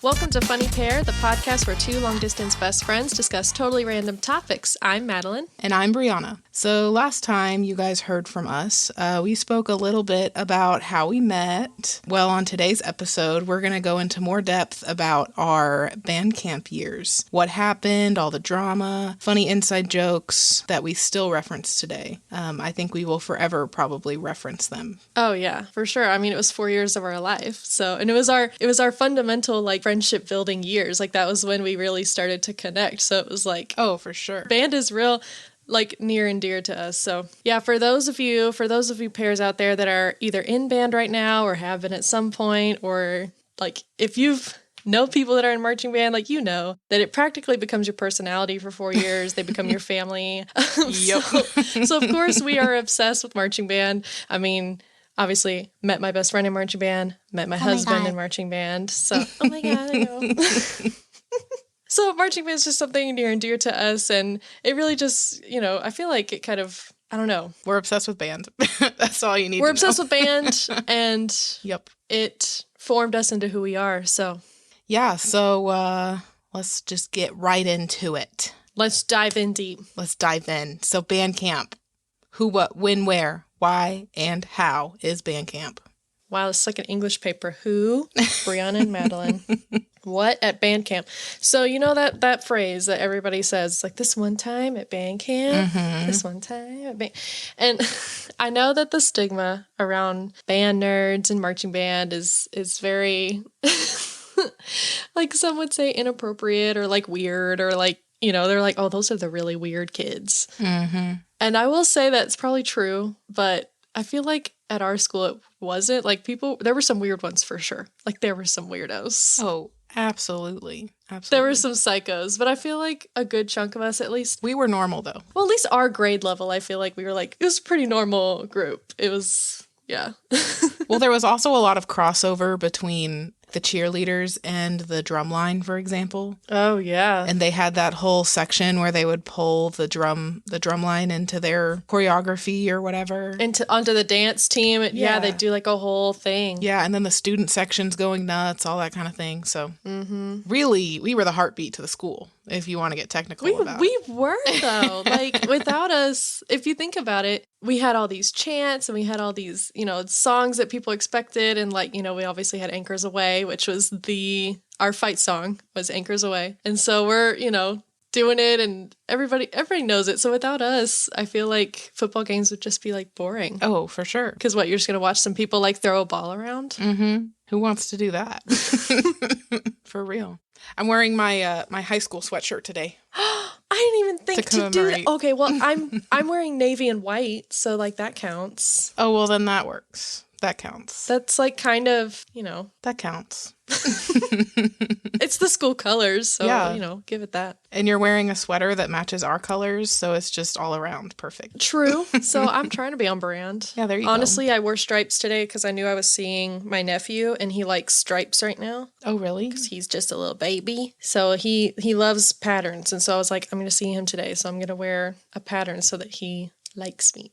Welcome to Funny Pair, the podcast where two long-distance best friends discuss totally random topics. I'm Madeline. And I'm Brianna. So last time you guys heard from us, we spoke a little bit about how we met. Well, on today's episode, we're going to go into more depth about our band camp years. What happened, all the drama, funny inside jokes that we still reference today. I think we will forever probably reference them. Oh, yeah, for sure. I mean, it was 4 years of our life. So, and it was our fundamental, like, friendship building years. Like, that was when we really started to connect. So it was like, oh, for sure. Band is real, like, near and dear to us. So yeah, for those of you pairs out there that are either in band right now or have been at some point, or like if you've know people that are in marching band, like, you know that it practically becomes your personality for 4 years. They become your family. Yep. So of course we are obsessed with marching band. I mean, obviously met my best friend in marching band, met my husband in marching band. So, oh my God, I know. So marching band is just something near and dear to us. And it really just, you know, I feel like it kind of, I don't know. We're obsessed with band. That's all you need to know. We're obsessed with band, and yep, it formed us into who we are. So yeah, so let's just get right into it. Let's dive in deep. Let's dive in. So band camp. Who, what, when, where, why, and how is band camp? Wow, it's like an English paper. Who? Brianna and Madeline. What at band camp? So you know that phrase that everybody says, like, this one time at band camp, this one time at band. And I know that the stigma around band nerds and marching band is very, like, some would say inappropriate or like weird, or like, you know, they're like, oh, those are the really weird kids. Mm-hmm. And I will say that's probably true, but I feel like at our school it wasn't. Like, there were some weird ones for sure. Like, there were some weirdos. Oh, absolutely. Absolutely. There were some psychos, but I feel like a good chunk of us, at least. We were normal, though. Well, at least our grade level, I feel like we were like, it was a pretty normal group. It was, yeah. Well, there was also a lot of crossover between the cheerleaders and the drum line, for example. Oh, yeah. And they had that whole section where they would pull the drum line into their choreography or whatever. Onto the dance team. Yeah, they'd do like a whole thing. Yeah, and then the student section's going nuts, all that kind of thing. So really, we were the heartbeat to the school, if you want to get technical about it. We were, though. Like, without us, if you think about it, we had all these chants and we had all these, you know, songs that people expected. And, like, you know, we obviously had Anchors Away, which was our fight song was Anchors Away. And so we're, you know, doing it, and everybody knows it. So without us, I feel like football games would just be like boring. Oh, for sure. Because you're just going to watch some people like throw a ball around? Mm-hmm. Who wants to do that? For real. I'm wearing my my high school sweatshirt today. I didn't even think to do that. Okay, well, I'm wearing navy and white, so like that counts. Oh, well, then that works. That counts. That's like kind of, you know. That counts. It's the school colors, so, yeah, you know, give it that. And you're wearing a sweater that matches our colors, so it's just all around perfect. True. So I'm trying to be on brand. Yeah, there you go. Honestly, I wore stripes today because I knew I was seeing my nephew, and he likes stripes right now. Oh, really? Because he's just a little baby. So he loves patterns, and so I was like, I'm going to see him today, so I'm going to wear a pattern so that he likes me.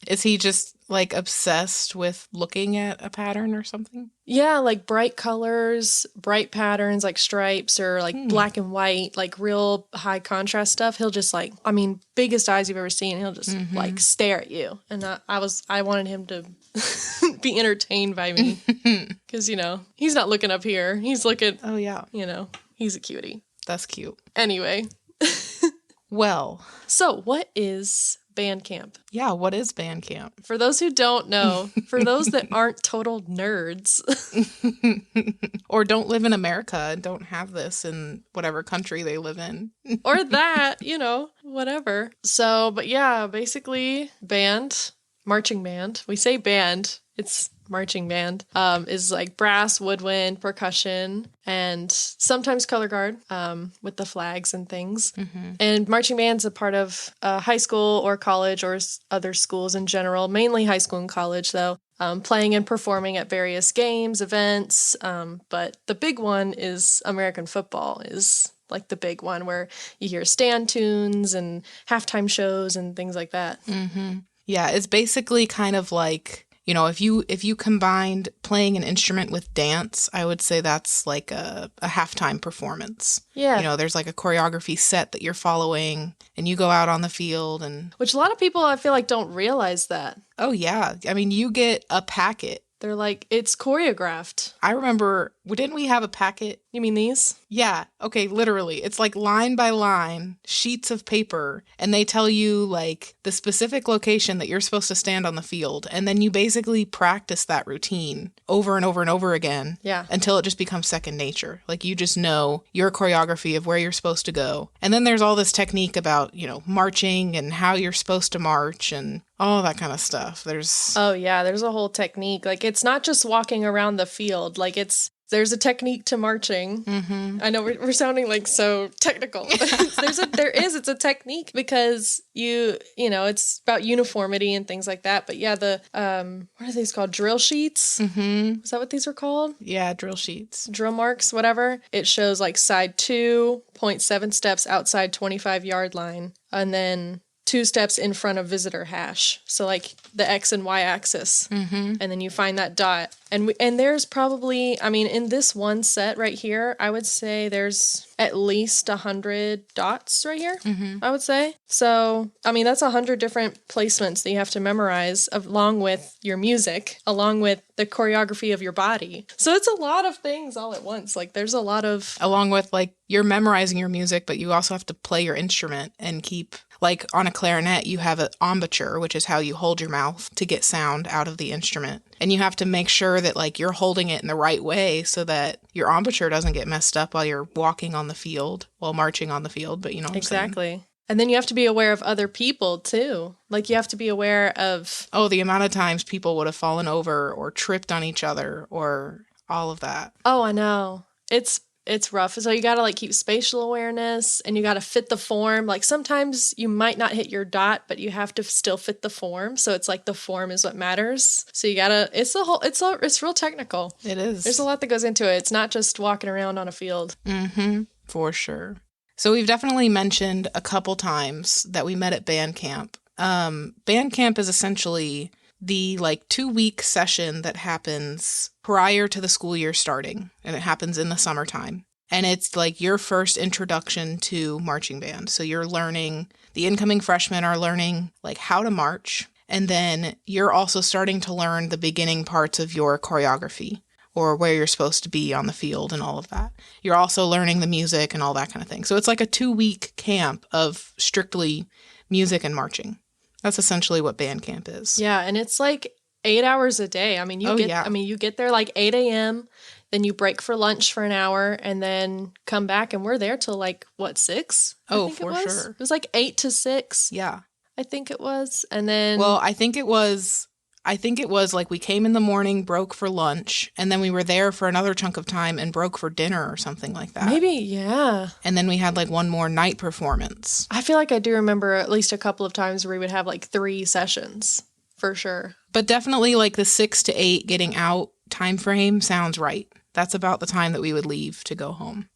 Is he just like obsessed with looking at a pattern or something? Yeah, like bright colors, bright patterns, like stripes or like black and white, like real high contrast stuff. He'll just like, I mean, biggest eyes you've ever seen. He'll just like stare at you. And I wanted him to be entertained by me because, you know, he's not looking up here. He's looking, oh yeah, you know, he's a cutie. That's cute. Anyway. Well, so what is band camp? Yeah, what is band camp? For those who don't know, for those that aren't total nerds. Or don't live in America and don't have this in whatever country they live in. Or that, you know, whatever. So, but yeah, basically band, marching band. We say band, it's marching band, is like brass, woodwind, percussion, and sometimes color guard with the flags and things. Mm-hmm. And marching band's a part of high school or college or other schools in general, mainly high school and college though, playing and performing at various games, events. But the big one is American football is like the big one where you hear stand tunes and halftime shows and things like that. Mm-hmm. Yeah, it's basically kind of like You know, if you combined playing an instrument with dance, I would say that's like a halftime performance. Yeah. You know, there's like a choreography set that you're following, and you go out on the field and... Which a lot of people, I feel like, don't realize that. Oh, yeah. I mean, you get a packet. They're like, it's choreographed. I remember, didn't we have a packet? You mean these? Yeah. Okay, literally. It's like line by line, sheets of paper, and they tell you like the specific location that you're supposed to stand on the field. And then you basically practice that routine over and over and over again. Yeah. Until it just becomes second nature. Like you just know your choreography of where you're supposed to go. And then there's all this technique about, you know, marching and how you're supposed to march and all that kind of stuff. Oh, yeah, there's a whole technique. Like, it's not just walking around the field. Like, there's a technique to marching. Mm-hmm. I know we're sounding like so technical. It's a technique because you know, it's about uniformity and things like that. But yeah, the, what are these called? Drill sheets? Mm-hmm. Is that what these are called? Yeah, drill sheets. Drill marks, whatever. It shows like side 2, 0.7 steps outside 25-yard line. And then 2 steps in front of visitor hash. So like the X and Y axis. Mm-hmm. And then you find that dot. And there's probably, I mean, in this one set right here, I would say there's at least 100 dots right here, I would say. So, I mean, that's 100 different placements that you have to memorize along with your music, along with the choreography of your body. So it's a lot of things all at once. Like there's a lot of... Along with like, you're memorizing your music, but you also have to play your instrument and keep... Like on a clarinet, you have an embouchure, which is how you hold your mouth to get sound out of the instrument. And you have to make sure that like you're holding it in the right way so that your embouchure doesn't get messed up while you're walking on the field, while marching on the field. But you know what I'm saying? Exactly. And then you have to be aware of other people too. Like you have to be aware of... Oh, the amount of times people would have fallen over or tripped on each other or all of that. Oh, I know. It's rough. So you got to like keep spatial awareness and you got to fit the form. Like sometimes you might not hit your dot, but you have to still fit the form. So it's like the form is what matters. So you got to, it's real technical. It is. There's a lot that goes into it. It's not just walking around on a field. Mm-hmm. For sure. So we've definitely mentioned a couple times that we met at band camp. Band camp is essentially the like 2-week session that happens prior to the school year starting, and it happens in the summertime. And it's like your first introduction to marching band. So you're learning, the incoming freshmen are learning like how to march, and then you're also starting to learn the beginning parts of your choreography or where you're supposed to be on the field and all of that. You're also learning the music and all that kind of thing. So it's like a 2-week camp of strictly music and marching. That's essentially what band camp is. Yeah, and it's like 8 hours a day. I mean, you get there like 8 a.m., then you break for lunch for an hour, and then come back, and we're there till like, what, 6? Oh, for sure. It was like 8 to 6. Yeah. I think it was. And then... Well, I think it was like we came in the morning, broke for lunch, and then we were there for another chunk of time and broke for dinner or something like that. Maybe, yeah. And then we had like one more night performance. I feel like I do remember at least a couple of times where we would have like 3 sessions, for sure. But definitely like the 6 to 8 getting out time frame sounds right. That's about the time that we would leave to go home.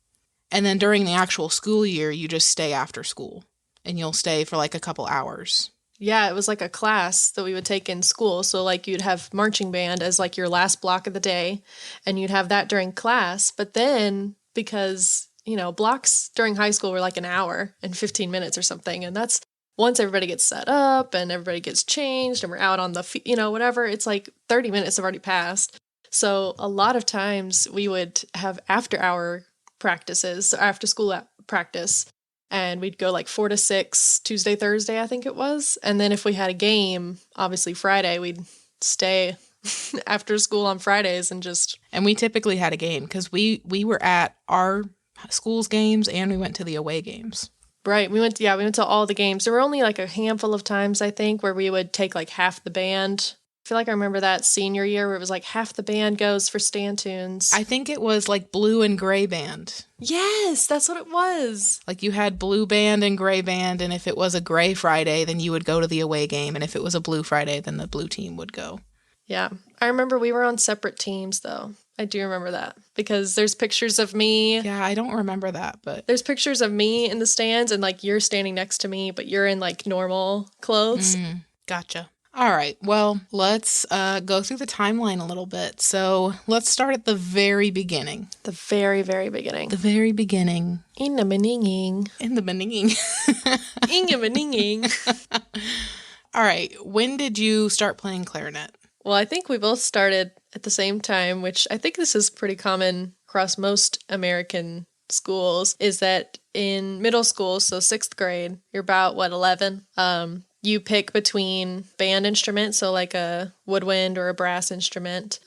And then during the actual school year, you just stay after school. And you'll stay for like a couple hours. Yeah, it was like a class that we would take in school. So like you'd have marching band as like your last block of the day, and you'd have that during class. But then because, you know, blocks during high school were like an hour and 15 minutes or something. And that's once everybody gets set up and everybody gets changed and we're out on the, you know, whatever, it's like 30 minutes have already passed. So a lot of times we would have after practice, and we'd go like 4 to 6, Tuesday, Thursday, I think it was. And then if we had a game, obviously Friday, we'd stay after school on Fridays and just... And we typically had a game because we were at our school's games and we went to the away games. Right. We went to all the games. There were only like a handful of times, I think, where we would take like half the band. I feel like I remember that senior year where it was like half the band goes for stand tunes. I think it was like blue and gray band. Yes, that's what it was. Like you had blue band and gray band, and if it was a gray Friday, then you would go to the away game, and if it was a blue Friday, then the blue team would go. Yeah. I remember we were on separate teams, though. I do remember that because there's pictures of me. Yeah, I don't remember that, but... There's pictures of me in the stands, and like you're standing next to me, but you're in like normal clothes. Gotcha. All right. Well, let's go through the timeline a little bit. So let's start at the very beginning. The very, very beginning. The very beginning. In the beginning. In the beginning. In the beginning. All right. When did you start playing clarinet? Well, I think we both started at the same time, which I think this is pretty common across most American schools, is that in middle school, so 6th grade, you're about, 11? You pick between band instruments, so like a woodwind or a brass instrument,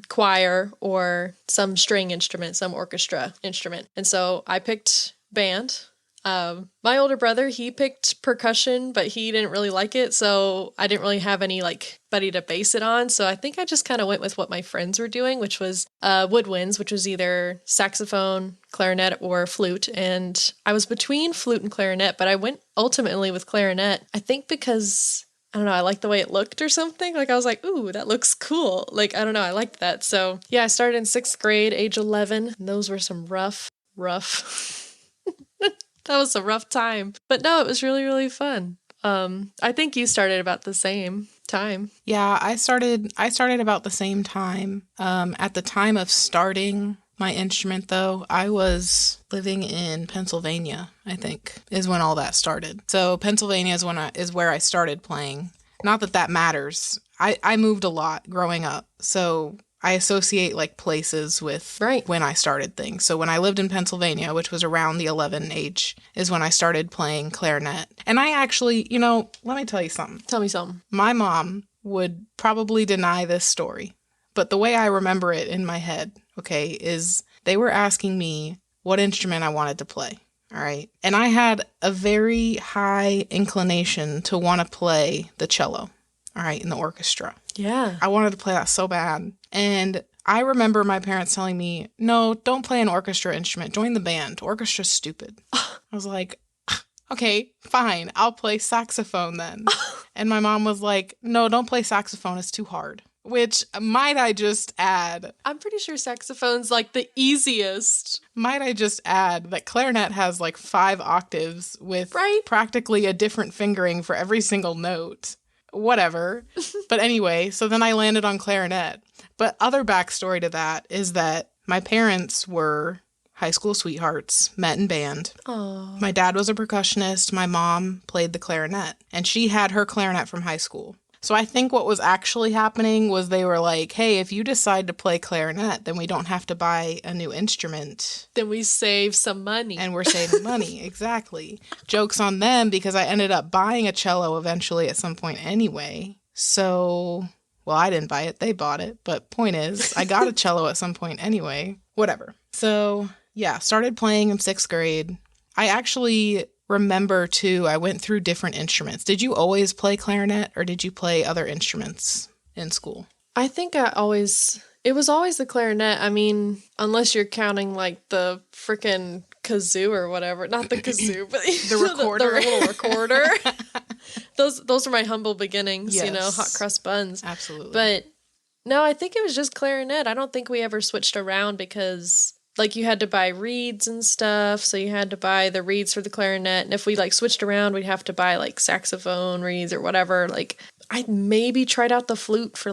choir, or some string instrument, some orchestra instrument. And so I picked band. My older brother, he picked percussion, but he didn't really like it, so I didn't really have any buddy to base it on. So I think I just kind of went with what my friends were doing, which was woodwinds, which was either saxophone, clarinet, or flute. And I was between flute and clarinet, but I went ultimately with clarinet. I think because, I don't know, I liked the way it looked or something. I was like, ooh, that looks cool. I don't know, I liked that. So yeah, I started in 6th grade, age 11. And those were some rough. That was a rough time. But no, it was really, really fun. I think you started about the same time. Yeah, I started about the same time. At the time of starting my instrument, though, I was living in Pennsylvania, I think, is when all that started. So Pennsylvania is where I started playing. Not that that matters. I moved a lot growing up, so I associate places with when I started things. So when I lived in Pennsylvania, which was around the 11 age, is when I started playing clarinet. And I actually, let me tell you something. Tell me something. My mom would probably deny this story, but the way I remember it in my head, okay, is they were asking me what instrument I wanted to play. All right. And I had a very high inclination to want to play the cello. All right, in the orchestra. Yeah. I wanted to play that so bad. And I remember my parents telling me, no, don't play an orchestra instrument. Join the band. Orchestra's stupid. I was like, okay, fine. I'll play saxophone then. And my mom was like, no, don't play saxophone. It's too hard. Which, might I just add... I'm pretty sure saxophone's the easiest. Might I just add that clarinet has 5 octaves with practically a different fingering for every single note. Whatever. But anyway, so then I landed on clarinet. But other backstory to that is that my parents were high school sweethearts, met in band. Aww. My dad was a percussionist. My mom played the clarinet. And she had her clarinet from high school. So I think what was actually happening was they were like, hey, if you decide to play clarinet, then we don't have to buy a new instrument. Then we save some money. And we're saving money. Exactly. Joke's on them because I ended up buying a cello eventually at some point anyway. So, well, I didn't buy it. They bought it. But point is, I got a cello at some point anyway. Whatever. So, yeah, started playing in 6th grade. I actually... remember too, I went through different instruments. Did you always play clarinet or did you play other instruments in school? I think it was always the clarinet. I mean, unless you're counting the frickin' kazoo or whatever. Not the kazoo, but the recorder. the little recorder. Those are my humble beginnings, yes. hot crust buns. Absolutely. But no, I think it was just clarinet. I don't think we ever switched around because... you had to buy reeds and stuff, so you had to buy the reeds for the clarinet, and if we, switched around, we'd have to buy, saxophone reeds or whatever. I maybe tried out the flute for,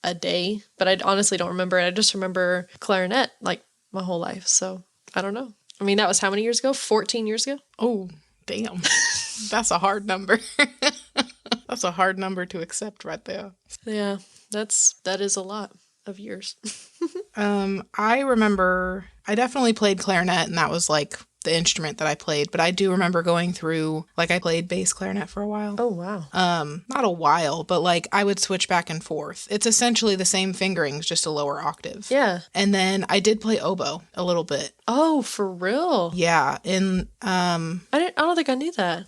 a day, but I honestly don't remember it. I just remember clarinet, my whole life, so I don't know. I mean, that was how many years ago? 14 years ago? Oh, damn. That's a hard number. That's a hard number to accept right there. Yeah, that is a lot of years. I remember I definitely played clarinet, and that was the instrument that I played, but I do remember going through, I played bass clarinet for a while. Oh, wow. Not a while, but I would switch back and forth. It's essentially the same fingerings, just a lower octave. Yeah. And then I did play oboe a little bit. Oh, for real? Yeah. I don't think I knew that.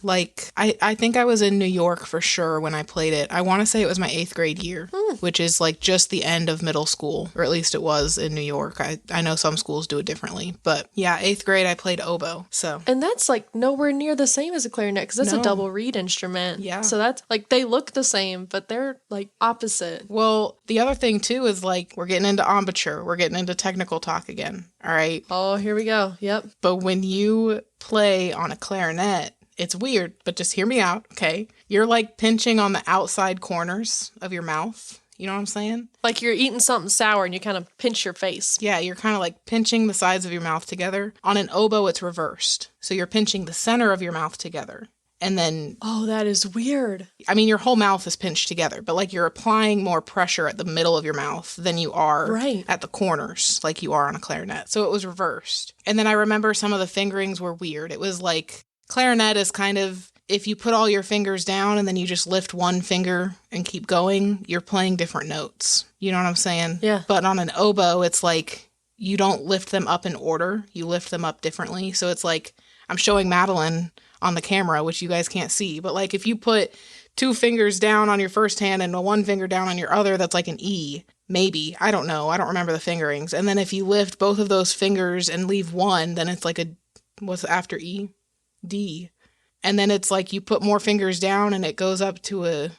I think I was in New York for sure when I played it. I want to say it was my 8th grade year, which is just the end of middle school, or at least it was in New York. I know some schools do it differently, but yeah, 8th grade I played oboe. So, and that's nowhere near the same as a clarinet because that's a double reed instrument. Yeah. So that's they look the same, but they're opposite. Well, the other thing too is we're getting into embouchure. We're getting into technical talk again. All right. Oh, here we go. Yep. But when you play on a clarinet, It's weird, but just hear me out, okay? You're like pinching on the outside corners of your mouth. You know what I'm saying? Like you're eating something sour and you kind of pinch your face. Yeah, you're kind of like pinching the sides of your mouth together. On an oboe, it's reversed. So you're pinching the center of your mouth together. And then... Oh, that is weird. I mean, your whole mouth is pinched together, but like you're applying more pressure at the middle of your mouth than you are at the corners, like you are on a clarinet. So it was reversed. And then I remember some of the fingerings were weird. It was like, clarinet is kind of, if you put all your fingers down and then you just lift one finger and keep going, you're playing different notes. You know what I'm saying? Yeah. But on an oboe, it's like you don't lift them up in order. You lift them up differently. So it's like, I'm showing Madeline on the camera, which you guys can't see. But like if you put 2 fingers down on your first hand and 1 finger down on your other, that's like an E. Maybe. I don't know. I don't remember the fingerings. And then if you lift both of those fingers and leave one, then it's like a, what's after E? D. And then it's like you put more fingers down and it goes up to a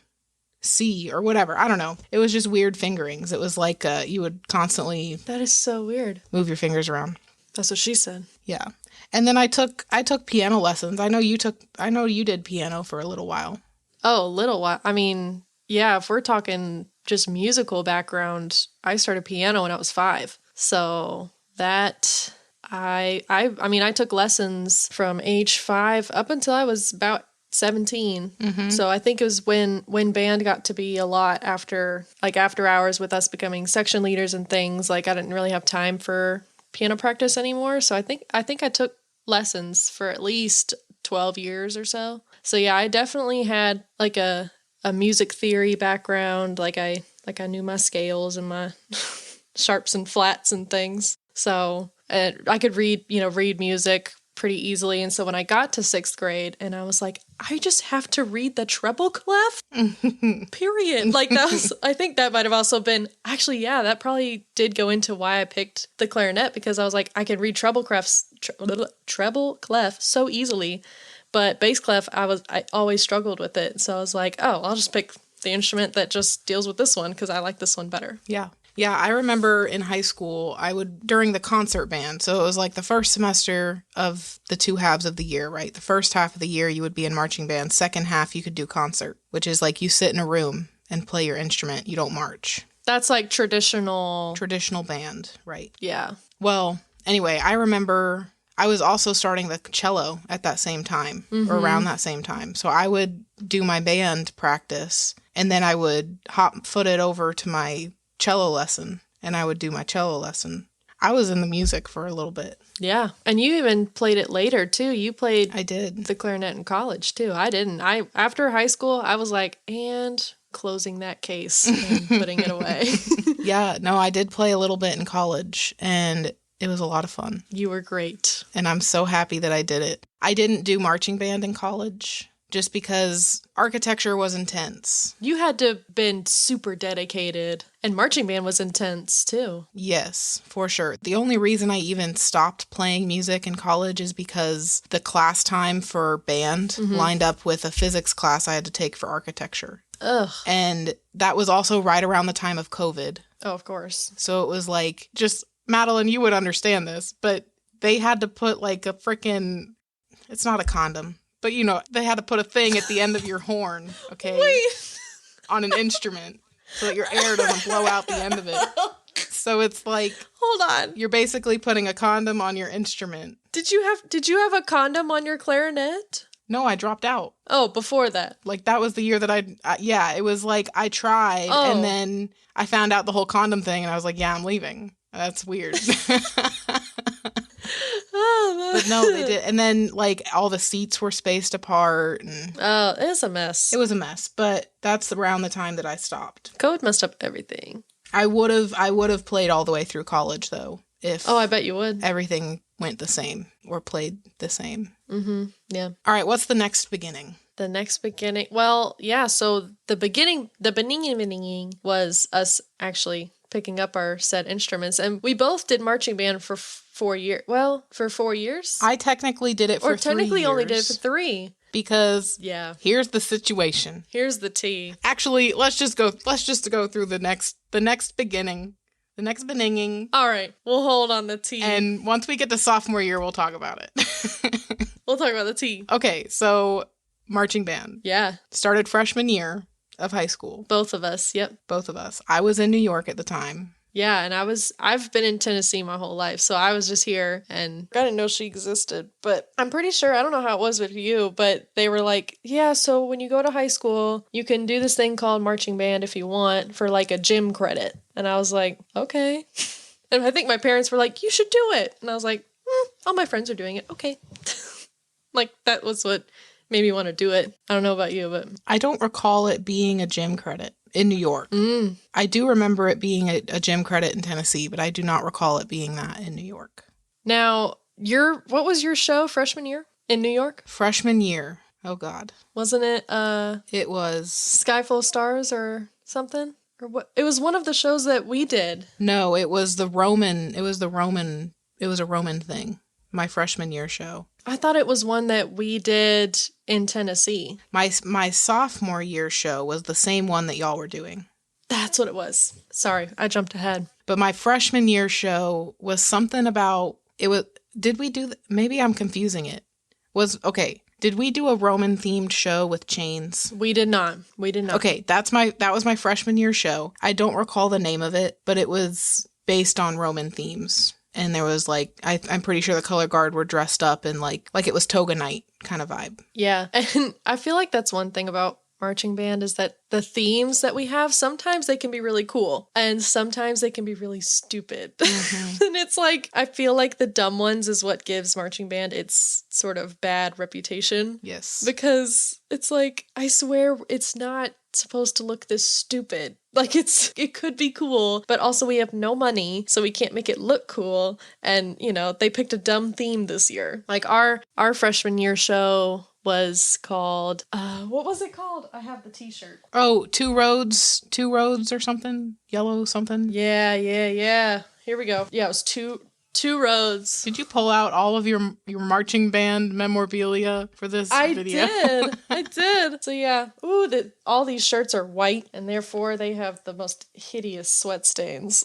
C or whatever. I don't know. It was just weird fingerings. It was like you would constantly... That is so weird. Move your fingers around. That's what she said. Yeah. And then I took piano lessons. I know you did piano for a little while. Oh, a little while. I mean, yeah, if we're talking just musical background, I started piano when I was 5. So that I mean, I took lessons from age 5 up until I was about 17. Mm-hmm. So I think it was when band got to be a lot after hours with us becoming section leaders and things, like I didn't really have time for piano practice anymore. So I think I took lessons for at least 12 years or so. So yeah, I definitely had like a music theory background. Like I knew my scales and my sharps and flats and things. So I could read music pretty easily. And so when I got to 6th grade and I was like, I just have to read the treble clef, period. Like that was, I think that might have also been, actually, yeah, that probably did go into why I picked the clarinet, because I was like, I can read treble clef so easily, but bass clef, I always struggled with it. So I was like, oh, I'll just pick the instrument that just deals with this one because I like this one better. Yeah. Yeah, I remember in high school, during the concert band, so it was like the first semester of the 2 halves of the year, right? The first half of the year, you would be in marching band. Second half, you could do concert, which is like you sit in a room and play your instrument. You don't march. That's like traditional band, right? Yeah. Well, anyway, I remember I was also starting the cello at that same time, or around that same time. So I would do my band practice, and then I would hot-foot it over to my cello lesson, and I would do my cello lesson. I was in the music for a little bit. Yeah. And you even played it later too. I did the clarinet in college too. I didn't. After high school, I was like, and closing that case and putting it away. Yeah, no, I did play a little bit in college, and it was a lot of fun. You were great. And I'm so happy that I did it. I didn't do marching band in college just because architecture was intense. You had to have been super dedicated, and marching band was intense too. Yes, for sure. The only reason I even stopped playing music in college is because the class time for band lined up with a physics class I had to take for architecture. Ugh. And that was also right around the time of COVID. Oh, of course. So it was like, just, Madeline, you would understand this, but they had to put like a freaking, it's not a condom, but you know, they had to put a thing at the end of your horn, okay? Wait. On an instrument so that your air doesn't blow out the end of it. So it's like, hold on. You're basically putting a condom on your instrument. Did you have a condom on your clarinet? No, I dropped out. Oh, before that. Like that was the year that it was like I tried and then I found out the whole condom thing and I was like, yeah, I'm leaving. That's weird. But no, they did. And then like all the seats were spaced apart. And oh, it was a mess. It was a mess, but that's around the time that I stopped. COVID messed up everything. I would have played all the way through college though. If I bet you would. Everything went the same or played the same. Mm-hmm. Yeah. All right. What's the next beginning? The next beginning. Well, yeah. So the beginning was us actually picking up our set instruments, and we both did marching band for 4 years. Well, for 4 years. I technically did it for 3 years. Or technically only did it for 3. Because here's the situation. Here's the tea. Actually, let's just go through the next beginning. The next beninging. All right, we'll hold on the T. And once we get to sophomore year, we'll talk about it. We'll talk about the T. Okay, so marching band. Yeah. Started freshman year of high school. Both of us, yep. Both of us. I was in New York at the time. Yeah, and I've been in Tennessee my whole life, so I was just here, and I didn't know she existed, but I'm pretty sure, I don't know how it was with you, but they were like, yeah, so when you go to high school, you can do this thing called marching band if you want for like a gym credit. And I was like, okay. And I think my parents were like, you should do it. And I was like, all my friends are doing it. Okay. Like, that was what made me want to do it. I don't know about you, but I don't recall it being a gym credit in New York. I do remember it being a gym credit in Tennessee, but I do not recall it being that in New York. Now, what was your show freshman year in New York? Freshman year. Oh, God. Wasn't it It was Sky Full of Stars or something? Or what? It was one of the shows that we did. No, it was a Roman thing. My freshman year show. I thought it was one that we did in Tennessee. My sophomore year show was the same one that y'all were doing. That's what it was. Sorry, I jumped ahead. But my freshman year show was something about, maybe I'm confusing it. Did we do a Roman themed show with chains? We did not. Okay, that was my freshman year show. I don't recall the name of it, but it was based on Roman themes. And there was like, I'm pretty sure the color guard were dressed up in like it was toga night kind of vibe. Yeah. And I feel like that's one thing about marching band is that the themes that we have, sometimes they can be really cool and sometimes they can be really stupid. And it's like, I feel like the dumb ones is what gives marching band its sort of bad reputation. Yes. Because it's like, I swear it's not supposed to look this stupid. Like it could be cool, but also we have no money, so we can't make it look cool. And, they picked a dumb theme this year. Like our freshman year show was called, what was it called? I have the t-shirt. Oh, two roads or something? Yellow something? Yeah. Here we go. Yeah, it was two roads. Did you pull out all of your marching band memorabilia for this video? I did. So yeah. Ooh, all these shirts are white and therefore they have the most hideous sweat stains.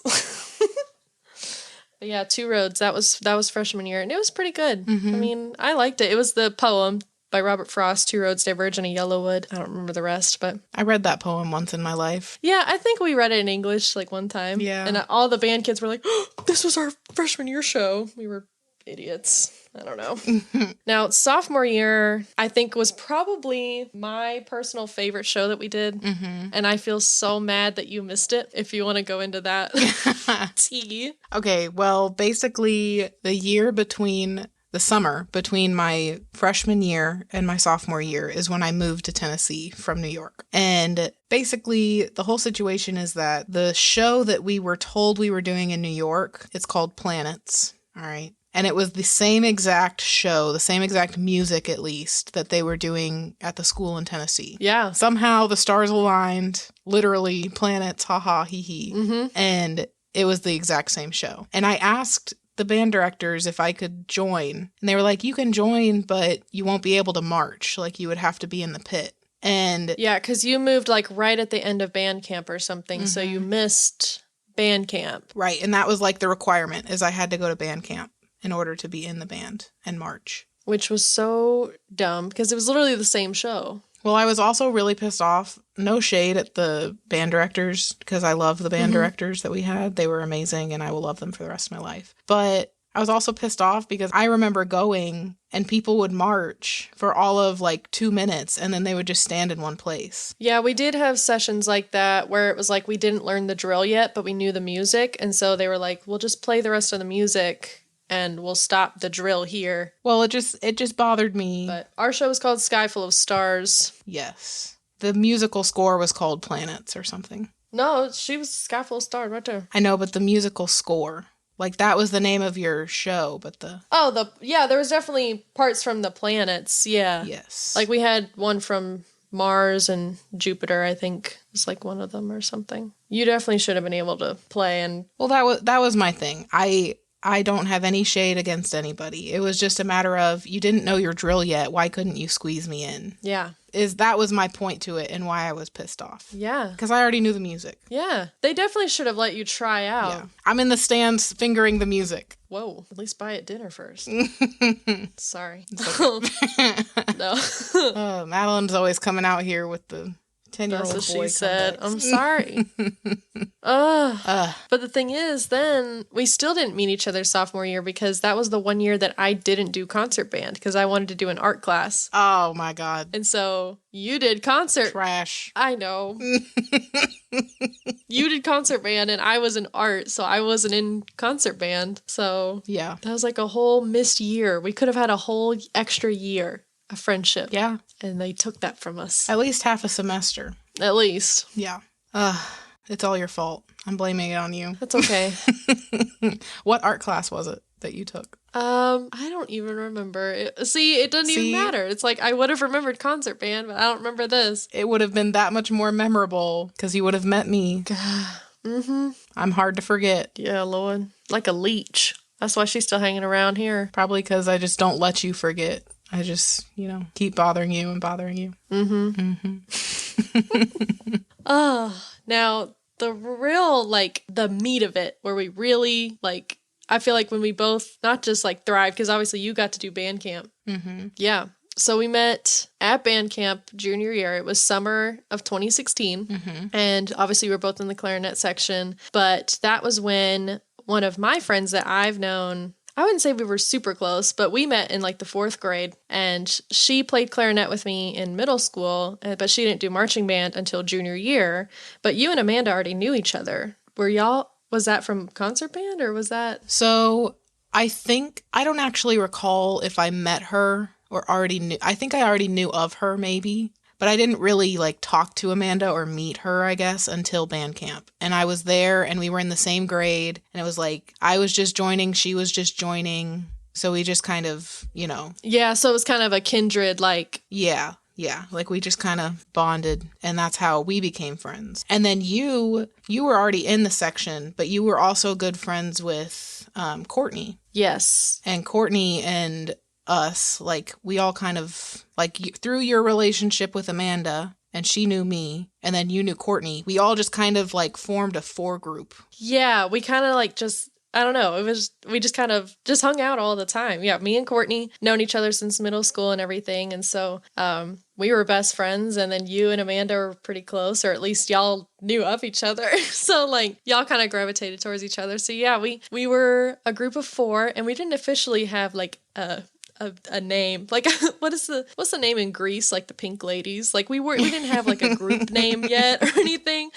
But yeah, Two Roads. That was freshman year and it was pretty good. I mean, I liked it. It was the poem by Robert Frost, Two Roads Diverge in a Yellowwood. I don't remember the rest, but I read that poem once in my life. Yeah, I think we read it in English like one time. Yeah. And all the band kids were like, oh, this was our freshman year show. We were idiots. I don't know. Now, sophomore year, I think was probably my personal favorite show that we did. And I feel so mad that you missed it, if you want to go into that. Tea. Okay, well, basically the summer between my freshman year and my sophomore year is when I moved to Tennessee from New York. And basically, the whole situation is that the show that we were told we were doing in New York, it's called Planets, all right? And it was the same exact show, the same exact music at least, that they were doing at the school in Tennessee. Yeah. Somehow the stars aligned, literally, planets, haha, hee hee. And it was the exact same show. And I asked the band directors if I could join. And they were like, you can join, but you won't be able to march. Like, you would have to be in the pit. And yeah, because you moved like right at the end of band camp or something. So you missed band camp. Right. And that was like the requirement, is I had to go to band camp in order to be in the band and march. Which was so dumb because it was literally the same show. Well, I was also really pissed off. No shade at the band directors, because I love the band directors that we had. They were amazing, and I will love them for the rest of my life. But I was also pissed off because I remember going, and people would march for all of like 2 minutes, and then they would just stand in one place. Yeah, we did have sessions like that where it was like we didn't learn the drill yet, but we knew the music. And so they were like, we'll just play the rest of the music and we'll stop the drill here. Well, it just bothered me. But our show was called Sky Full of Stars. Yes. The musical score was called Planets or something. No, she was Sky Full of Stars right there. I know, but the musical score. Like, that was the name of your show, but there was definitely parts from the planets, yeah. Yes. Like, we had one from Mars and Jupiter, I think, was like one of them or something. You definitely should have been able to play and... Well, that was my thing. I don't have any shade against anybody. It was just a matter of, you didn't know your drill yet. Why couldn't you squeeze me in? Yeah. That was my point to it and why I was pissed off. Yeah. Because I already knew the music. Yeah. They definitely should have let you try out. Yeah. I'm in the stands fingering the music. Whoa. At least buy it dinner first. Sorry. No. Madeline's always coming out here with the 10-year-old That's what boy she said. comebacks. I'm sorry. But the thing is, then we still didn't meet each other sophomore year because that was the one year that I didn't do concert band because I wanted to do an art class. Oh my God. And so you did concert. Trash. I know. You did concert band and I was in art, so I wasn't in concert band. So Yeah. that was like a whole missed year. We could have had a whole extra year of friendship. Yeah. And they took that from us. At least half a semester. At least. Yeah. It's all your fault. I'm blaming it on you. That's okay. What art class was it that you took? I don't even remember. It doesn't even matter. It's like I would have remembered concert band, but I don't remember this. It would have been that much more memorable because you would have met me. Mm-hmm. I'm hard to forget. Yeah, Lord. Like a leech. That's why she's still hanging around here. Probably because I just don't let you forget. I just, keep bothering you and bothering you. Mm-hmm. Now the real, the meat of it, where we really, I feel like when we both, not just, thrived, because obviously you got to do band camp. Mm-hmm. Yeah. So we met at band camp junior year. It was summer of 2016. Mm-hmm. And obviously we were both in the clarinet section. But that was when one of my friends that I've known, I wouldn't say we were super close, but we met in the 4th grade, and she played clarinet with me in middle school, but she didn't do marching band until junior year. But you and Amanda already knew each other. Was that from concert band or was that? So I don't actually recall if I met her or already knew. I think I already knew of her maybe. But I didn't really talk to Amanda or meet her, I guess, until band camp. And I was there and we were in the same grade. And it was I was just joining, she was just joining. So we just kind of, Yeah, so it was kind of a kindred, Yeah. We just kind of bonded. And that's how we became friends. And then you were already in the section, but you were also good friends with Courtney. Yes. And Courtney and us, we all kind of, through your relationship with Amanda, and she knew me, and then you knew Courtney, we all just kind of, formed a 4 group. Yeah, we kind of, I don't know, we just kind of just hung out all the time. Yeah, me and Courtney known each other since middle school and everything, and so, we were best friends, and then you and Amanda were pretty close, or at least y'all knew of each other. So, y'all kind of gravitated towards each other. So, yeah, we were a group of 4, and we didn't officially have, a name. What's the name in Greece? The Pink Ladies. We didn't have, a group name yet or anything,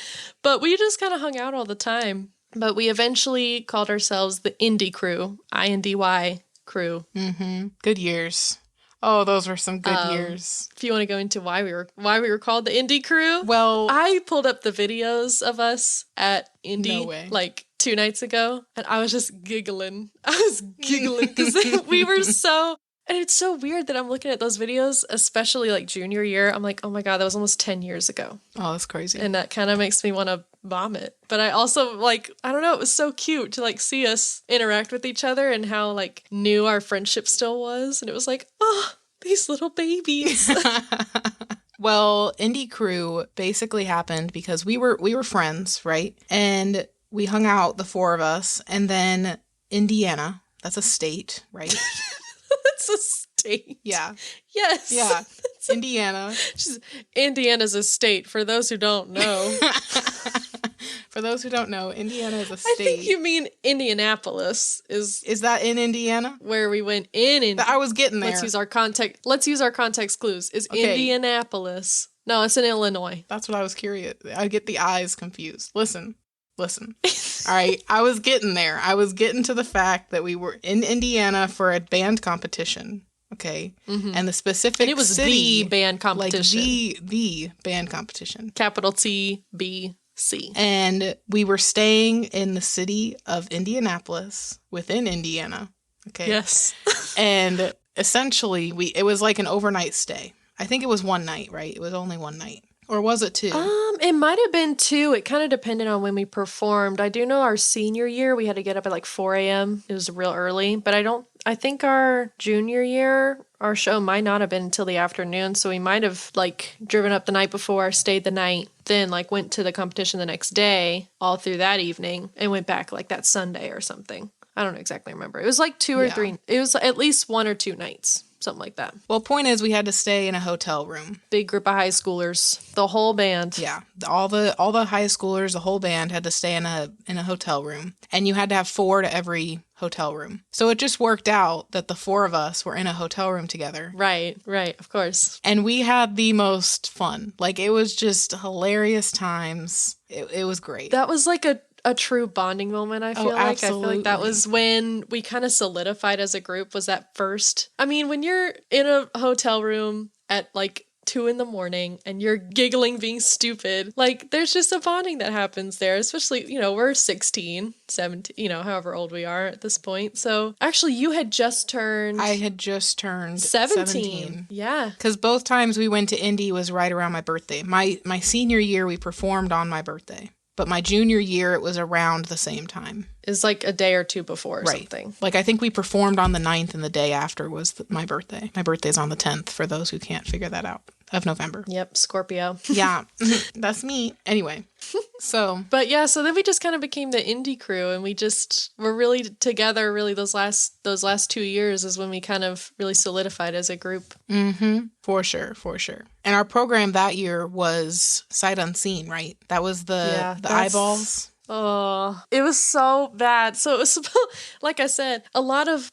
but we just kind of hung out all the time. But we eventually called ourselves the Indie Crew, INDY crew. Mm-hmm. Good years. Oh, those were some good years. If you want to go into why we were called the Indie Crew, well, I pulled up the videos of us at Indie, no way. 2 nights ago, and I was just giggling. I was giggling because we were so. And it's so weird that I'm looking at those videos, especially junior year. I'm like, oh my God, that was almost 10 years ago. Oh, that's crazy. And that kind of makes me want to vomit. But I also I don't know, it was so cute to see us interact with each other and how new our friendship still was. And it was oh, these little babies. Well, Indie Crew basically happened because we were friends, right? And we hung out, the 4 of us, and then Indiana, that's a state, right? It's a state. Yeah. Yes. Yeah. Indiana. Indiana's a state, for those who don't know. For those who don't know, Indiana is a state. I think you mean Indianapolis is that in Indiana? Where we went in I was getting there. Let's use our context clues. Is okay. Indianapolis. No, it's in Illinois. That's what I was curious. I get the eyes confused. Listen. All right. I was getting there. I was getting to the fact that we were in Indiana for a band competition. Okay. Mm-hmm. And the specific and it was city, the band competition. The band competition. Capital T, B, C. And we were staying in the city of Indianapolis within Indiana. Okay. Yes. And essentially it was an overnight stay. I think it was one night, right? It was only one night. Or was it 2? It might have been 2. It kind of depended on when we performed. I do know our senior year, we had to get up at like 4 a.m. It was real early, but I think our junior year, our show might not have been until the afternoon. So we might have like driven up the night before, stayed the night, then like went to the competition the next day all through that evening and went back like that Sunday or something. I don't exactly remember. It was like 2 or 3. It was at least 1 or 2 nights. Something like that. Well, point is we had to stay in a hotel room. Big group of high schoolers, the whole band. Yeah, all the high schoolers, the whole band had to stay in a hotel room, and you had to have 4 to every hotel room. So it just worked out that the 4 of us were in a hotel room together. Right, of course. And we had the most fun. Like, it was just hilarious times. It was great. That was like a true bonding moment, I feel like. Absolutely. I feel like that was when we kind of solidified as a group, was that first. I mean, when you're in a hotel room at like 2 a.m. and you're giggling, being stupid, like there's just a bonding that happens there, especially, we're 16, 17, however old we are at this point. So actually you had just turned... I had just turned 17. Yeah. Because both times we went to Indy was right around my birthday. My senior year, we performed on my birthday. But my junior year, it was around the same time. It's like a day or 2 before or something. Like, I think we performed on the 9th, and the day after was my birthday. My birthday's on the 10th, for those who can't figure that out, of November. Yep, Scorpio. Yeah, that's me. Anyway, so. But yeah, so then we just kind of became the indie crew, and we just were really together, really those last 2 years is when we kind of really solidified as a group. Mm-hmm. For sure. And our program that year was Sight Unseen, right? That was the eyeballs. Oh, it was so bad. So it was, like I said, a lot of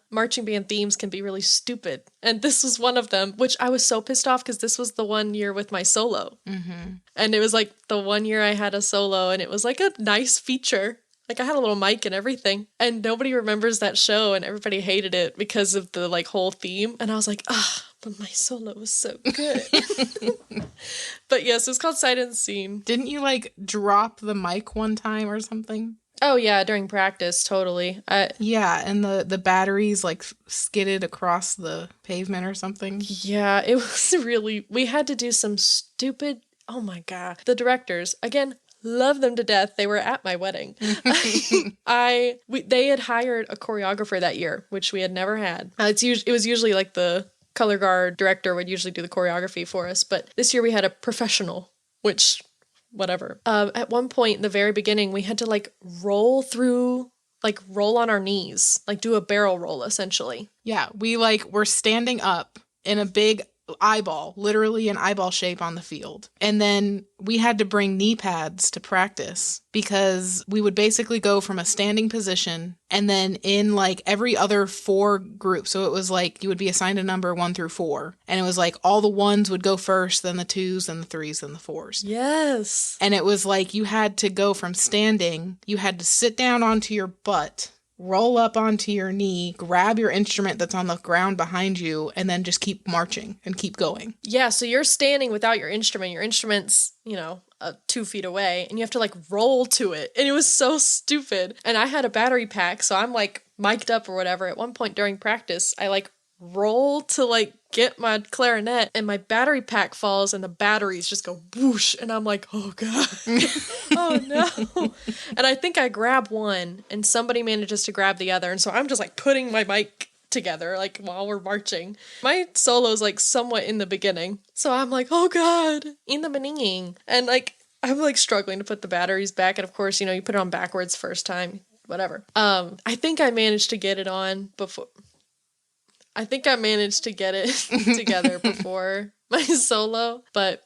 marching band themes can be really stupid. And this was one of them, which I was so pissed off because this was the one year with my solo. Mm-hmm. And it was like the one year I had a solo, and it was like a nice feature. Like, I had a little mic and everything, and nobody remembers that show, and everybody hated it because of the, like, whole theme. And I was like, but my solo was so good. But yes, it's called Sight Unseen. Didn't you, like, drop the mic one time or something? Oh, yeah, during practice, totally. Yeah, and the batteries, like, skidded across the pavement or something. Yeah, it was really... We had to do some stupid... Oh, my God. The directors, again... Love them to death. They were at my wedding. They had hired a choreographer that year, which we had never had. It was usually like the color guard director would usually do the choreography for us, but this year we had a professional, which whatever. At one point in the very beginning, we had to like roll on our knees, like do a barrel roll essentially. Yeah, we were standing up in a big eyeball, literally an eyeball shape on the field. And then we had to bring knee pads to practice because we would basically go from a standing position and then in like every other 4 groups. So it was like you would be assigned a number 1 through 4. And it was like all the 1s would go first, then the 2s, then the 3s, then the 4s. Yes. And it was like you had to go from standing, you had to sit down onto your butt, roll up onto your knee, grab your instrument that's on the ground behind you, and then just keep marching and keep going. Yeah, so you're standing without your instrument. Your instrument's, 2 feet away, and you have to, like, roll to it. And it was so stupid. And I had a battery pack, so I'm, like, mic'd up or whatever. At one point during practice, I, like, roll to, like, get my clarinet, and my battery pack falls, and the batteries just go whoosh, and I'm like, oh, God. Oh, no. And I think I grab one, and somebody manages to grab the other, and so I'm just, like, putting my mic together, like, while we're marching. My solo's, like, somewhat in the beginning, so I'm like, oh, God, in the beginning. And, like, I'm, like, struggling to put the batteries back, and, of course, you put it on backwards first time, whatever. I think I managed to get it on before... I think I managed to get it together before my solo, and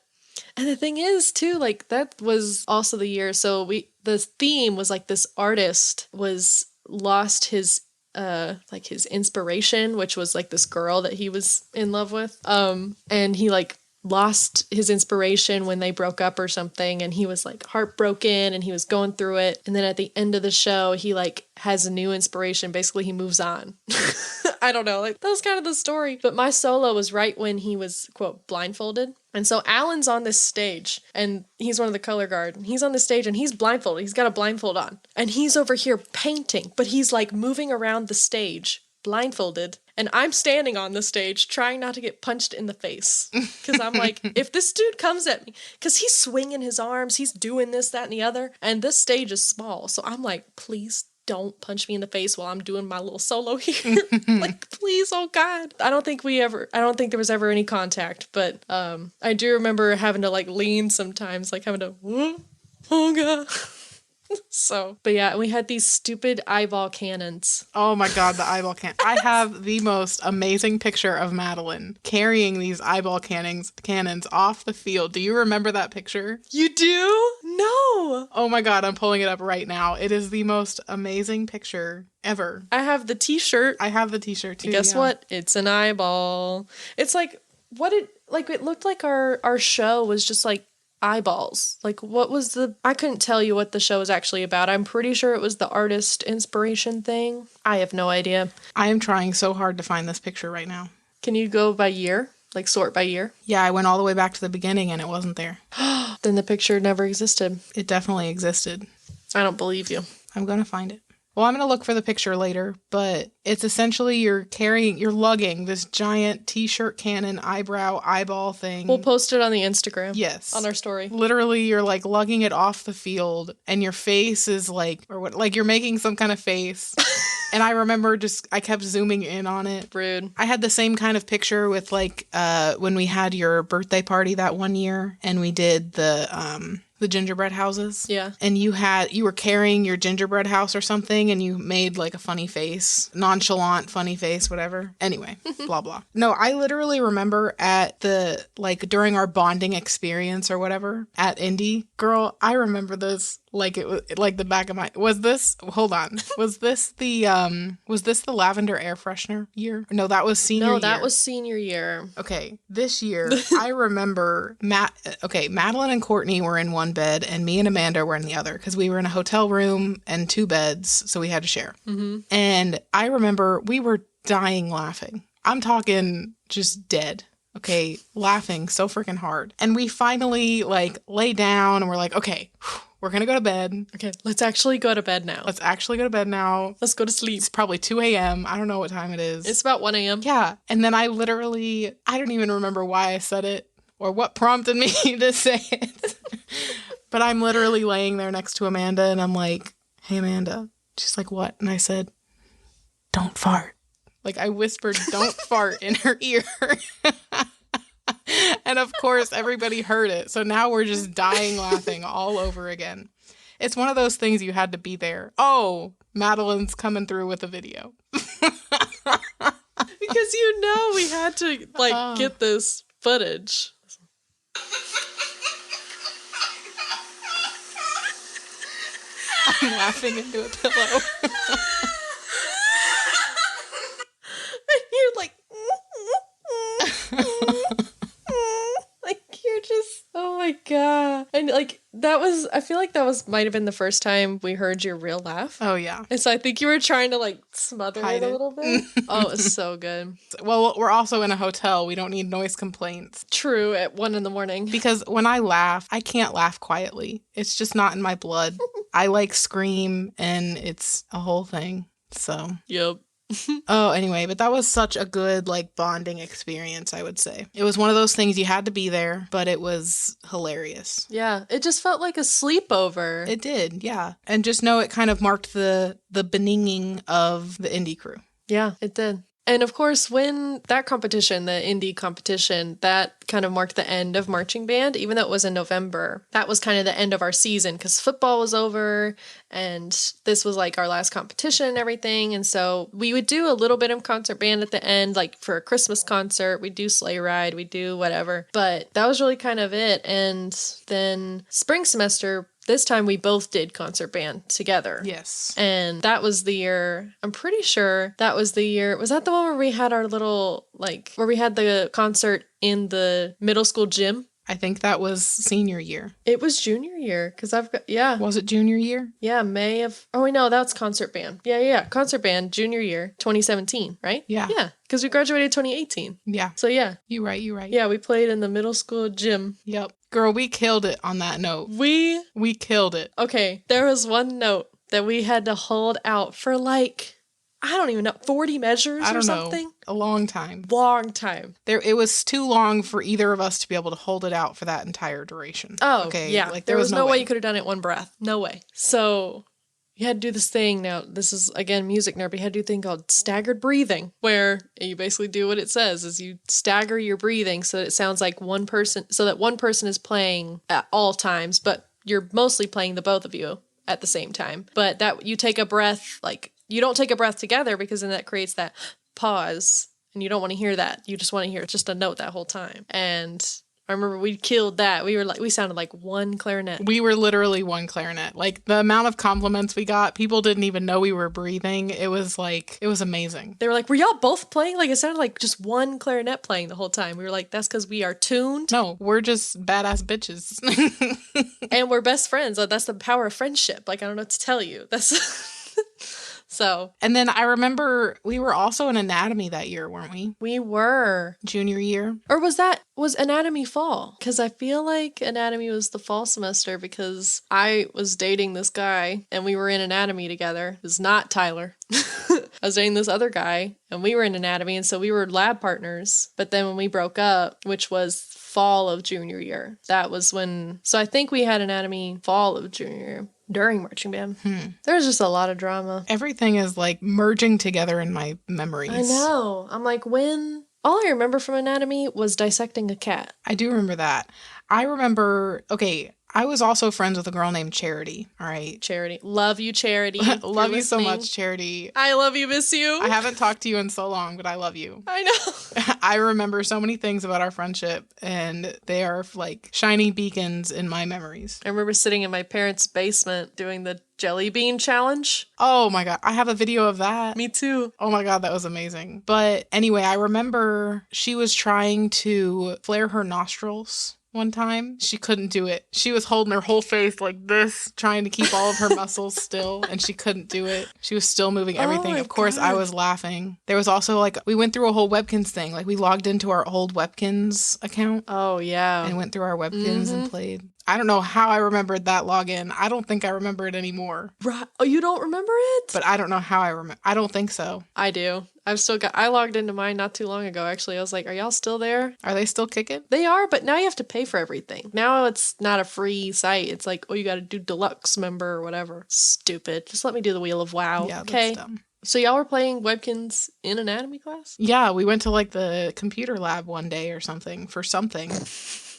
the thing is too, like that was also the year. So the theme was like this artist lost his his inspiration, which was like this girl that he was in love with. And he like lost his inspiration when they broke up or something, and he was like heartbroken and he was going through it. And then at the end of the show, he like has a new inspiration. Basically, he moves on. I don't know, like that was kind of the story. But my solo was right when he was, quote, blindfolded. And so Alan's on this stage, and he's one of the color guard. And he's on the stage, and he's blindfolded. He's got a blindfold on. And he's over here painting, but he's, like, moving around the stage blindfolded, and I'm standing on the stage trying not to get punched in the face. Because I'm like, if this dude comes at me, because he's swinging his arms, he's doing this, that, and the other, and this stage is small. So I'm like, please don't punch me in the face while I'm doing my little solo here. Like, please, oh God. I don't think there was ever any contact, but I do remember having to like lean sometimes, like having to, oh God. So, but yeah, we had these stupid eyeball cannons. Oh my God, the eyeball cannon. I have the most amazing picture of Madeline carrying these eyeball cannons off the field. Do you remember that picture? You do? No. Oh my God, I'm pulling it up right now. It is the most amazing picture ever. I have the t-shirt. I have the t-shirt too. Guess what? It's an eyeball. It's like, it looked like our show was just like eyeballs. Like, I couldn't tell you what the show was actually about. I'm pretty sure it was the artist inspiration thing. I have no idea. I am trying so hard to find this picture right now. Can you go by year? Like sort by year? Yeah, I went all the way back to the beginning and it wasn't there. Then the picture never existed. It definitely existed. I don't believe you. I'm going to find it. Well, I'm going to look for the picture later, but it's essentially you're lugging this giant t-shirt cannon eyeball thing. We'll post it on the Instagram. Yes. On our story. Literally, you're like lugging it off the field and your face is like, or what, like you're making some kind of face. And I remember I kept zooming in on it. Rude. I had the same kind of picture with like, when we had your birthday party that one year and we did the gingerbread houses. Yeah. And you were carrying your gingerbread house or something and you made like a funny face, nonchalant, funny face, whatever. Anyway, blah, blah. No, I literally remember during our bonding experience or whatever at Indy, girl, I remember this like it was like the back of my, was this the lavender air freshener year? No, that was senior year. No, that was senior year. Okay. This year, I remember Madeline and Courtney were in one bed and me and Amanda were in the other because we were in a hotel room and 2 beds, so we had to share. Mm-hmm. And I remember we were dying laughing. I'm talking just dead. Okay, laughing so freaking hard. And we finally like lay down and we're like, okay, we're gonna go to bed. Okay, let's actually go to bed now. Let's go to sleep. It's probably 2 a.m. I don't know what time it is. It's about 1 a.m. Yeah. And then I don't even remember why I said it or what prompted me to say it. But I'm literally laying there next to Amanda and I'm like, hey, Amanda. She's like, what? And I said, don't fart. Like I whispered, don't fart in her ear. And of course, everybody heard it. So now we're just dying laughing all over again. It's one of those things you had to be there. Oh, Madeline's coming through with a video. Because we had to get this footage. I'm laughing into a pillow. And you're like, like you're just, oh my God. And like I feel like might have been the first time we heard your real laugh. Oh yeah. And so I think you were trying to like smother it a little bit. Oh, it was so good. Well, we're also in a hotel. We don't need noise complaints. True, at 1 a.m. Because when I laugh, I can't laugh quietly. It's just not in my blood. I like scream and it's a whole thing. So. Yep. Oh, anyway, but that was such a good like bonding experience, I would say. It was one of those things you had to be there, but it was hilarious. Yeah, it just felt like a sleepover. It did, yeah. And just know it kind of marked the beninging of the indie crew. Yeah, it did. And of course, when that competition, the indie competition, that kind of marked the end of marching band, even though it was in November. That was kind of the end of our season because football was over and this was like our last competition and everything. And so we would do a little bit of concert band at the end, like for a Christmas concert, we'd do sleigh ride, we'd do whatever. But that was really kind of it. And then spring semester, this time we both did concert band together. Yes. And that was the year, I'm pretty sure that was the year, was that the one where we had our little, like, where we had the concert in the middle school gym? I think that was senior year. It was junior year, because yeah. Was it junior year? Yeah, May of, oh wait, no, that's concert band. Yeah, concert band, junior year, 2017, right? Yeah. Yeah, because we graduated 2018. Yeah. So yeah. You right. Yeah, we played in the middle school gym. Yep. Girl, we killed it on that note. We killed it. Okay, there was one note that we had to hold out for like I don't even know, 40 measures I or don't something? know. A long time. Long time. It was too long for either of us to be able to hold it out for that entire duration. Oh, okay? yeah. Like, there was no way you could have done it one breath. No way. So you had to do this thing. Now, this is, again, music nerd, but you had to do a thing called staggered breathing, where you basically do what it says, is you stagger your breathing so that it sounds like one person, so that one person is playing at all times, but you're mostly playing the both of you at the same time. But that you take a breath, like, you don't take a breath together because then that creates that pause, and you don't want to hear that. You just want to hear just a note that whole time. And I remember we killed that. We sounded like one clarinet. We were literally one clarinet. Like, the amount of compliments we got, people didn't even know we were breathing. It was amazing. They were like, were y'all both playing? Like, it sounded like just one clarinet playing the whole time. We were like, that's because we are tuned. No, we're just badass bitches. And we're best friends. That's the power of friendship. Like, I don't know what to tell you. That's... So. And then I remember we were also in anatomy that year, weren't we? We were. Junior year. Or was anatomy fall? Because I feel like anatomy was the fall semester because I was dating this guy and we were in anatomy together. It was not Tyler. I was dating this other guy and we were in anatomy, and so we were lab partners. But then when we broke up, which was fall of junior year, that was when... So I think we had anatomy fall of junior year. During marching band. There was just a lot of drama. Everything is like merging together in my memories. I know. I'm like, when... All I remember from anatomy was dissecting a cat. I do remember that. I remember... Okay, I was also friends with a girl named Charity, all right? Charity. Love you, Charity. Love you so much, Charity. I love you, miss you. I haven't talked to you in so long, but I love you. I know. I remember so many things about our friendship, and they are like shiny beacons in my memories. I remember sitting in my parents' basement doing the jelly bean challenge. Oh my God. I have a video of that. Me too. Oh my God. That was amazing. But anyway, I remember she was trying to flare her nostrils one time. She couldn't do it. She was holding her whole face like this, trying to keep all of her muscles still, and she couldn't do it. She was still moving everything. Of course, I was laughing. There was also like, we went through a whole Webkins thing. Like, we logged into our old Webkins account. Oh, yeah. And went through our Webkins and played. I don't know how I remembered that login. I don't think I remember it anymore. Right. Oh, you don't remember it? But I don't know how I remember. I don't think so. I do. I logged into mine not too long ago, actually. I was like, are y'all still there? Are they still kicking? They are, but now you have to pay for everything. Now it's not a free site. It's like, oh, you got to do deluxe member or whatever. Stupid. Just let me do the Wheel of WoW. Yeah, okay? that's dumb. So y'all were playing Webkins in anatomy class? Yeah, we went to like the computer lab one day or something for something.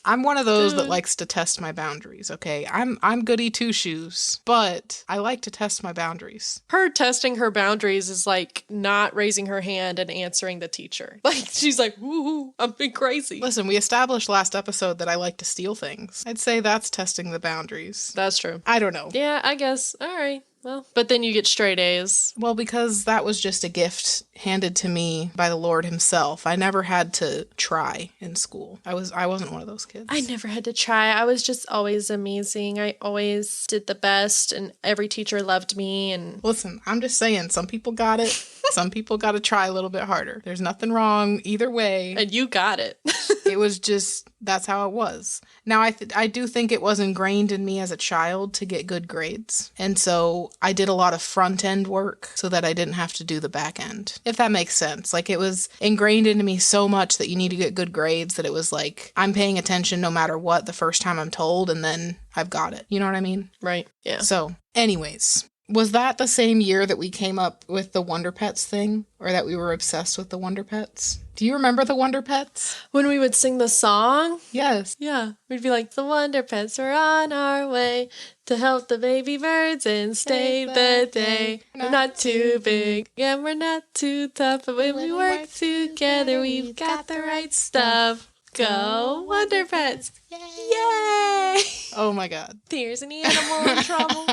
I'm one of those that likes to test my boundaries, okay? I'm goody two-shoes, but I like to test my boundaries. Her testing her boundaries is like not raising her hand and answering the teacher. Like, she's like, woohoo, I'm being crazy. Listen, we established last episode that I like to steal things. I'd say that's testing the boundaries. That's true. I don't know. Yeah, I guess. All right. Well, but then you get straight A's. Well, because that was just a gift handed to me by the Lord himself. I never had to try in school. I wasn't one of those kids. I never had to try. I was just always amazing. I always did the best, and every teacher loved me. And listen, I'm just saying, some people got it. Some people got to try a little bit harder. There's nothing wrong either way. And you got it. It was just, that's how it was. Now, I do think it was ingrained in me as a child to get good grades. And so I did a lot of front end work so that I didn't have to do the back end, if that makes sense. Like, it was ingrained into me so much that you need to get good grades that it was like, I'm paying attention no matter what the first time I'm told, and then I've got it. You know what I mean? Right. Yeah. So anyways, was that the same year that we came up with the Wonder Pets thing, or that we were obsessed with the Wonder Pets? Do you remember the Wonder Pets? When we would sing the song? Yes. Yeah. We'd be like, the Wonder Pets are on our way to help the baby birds and save the day. We're not too big and we're not too tough, but when we work together, we've got the right stuff. Go Wonder Pets! Yay! Oh my God. There's an animal in trouble.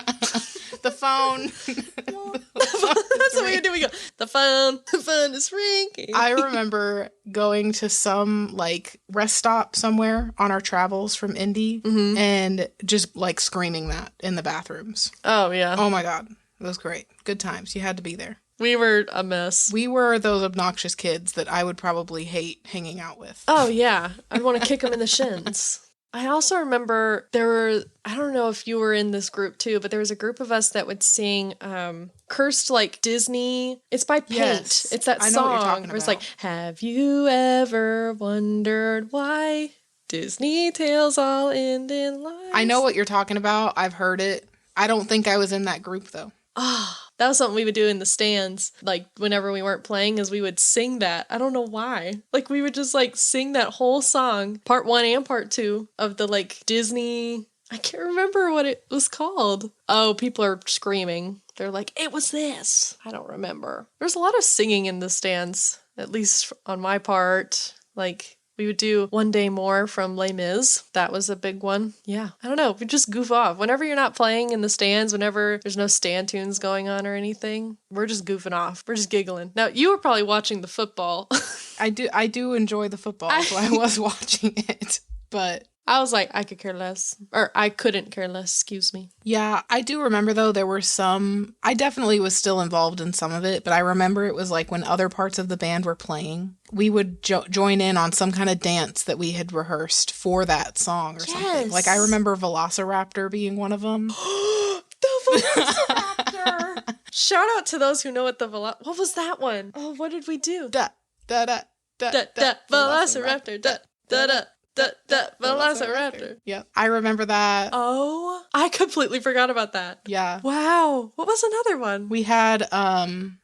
The phone. That's what we do. We go, the phone is ringing. I remember going to some like rest stop somewhere on our travels from Indy and just like screaming that in the bathrooms. Oh, yeah. Oh my God. It was great. Good times. You had to be there. We were a mess. We were those obnoxious kids that I would probably hate hanging out with. Oh, yeah. I'd want to kick them in the shins. I also remember I don't know if you were in this group too, but there was a group of us that would sing cursed like Disney. It's by Paint. Yes, It's that I know what you're song talking where it's like, about. have you ever wondered why Disney tales all end in lies? I know what you're talking about. I've heard it. I don't think I was in that group though. That was something we would do in the stands, like whenever we weren't playing, is we would sing that. I don't know why. Like we would just like sing that whole song, part 1 and part 2 of the like Disney. I can't remember what it was called. Oh, people are screaming. They're like, it was this. I don't remember. There's a lot of singing in the stands, at least on my part. Like we would do One Day More from Les Mis. That was a big one. Yeah. I don't know. We just goof off. Whenever you're not playing in the stands, whenever there's no stand tunes going on or anything, we're just goofing off. We're just giggling. Now, you were probably watching the football. I do enjoy the football, so I was watching it. But I was like, I could care less. Or I couldn't care less, excuse me. yeah, I do remember though there were some, I definitely was still involved in some of it, but I remember it was like when other parts of the band were playing, we would join in on some kind of dance that we had rehearsed for that song or something. Like I remember Velociraptor being one of them. The Velociraptor! Shout out to those who know what what was that one? Oh, what did we do? Da, da, da, da, Da, da, Velociraptor, da, da, da. Velociraptor. Yep. I remember that. Oh, I completely forgot about that. Yeah. Wow. What was another one? We had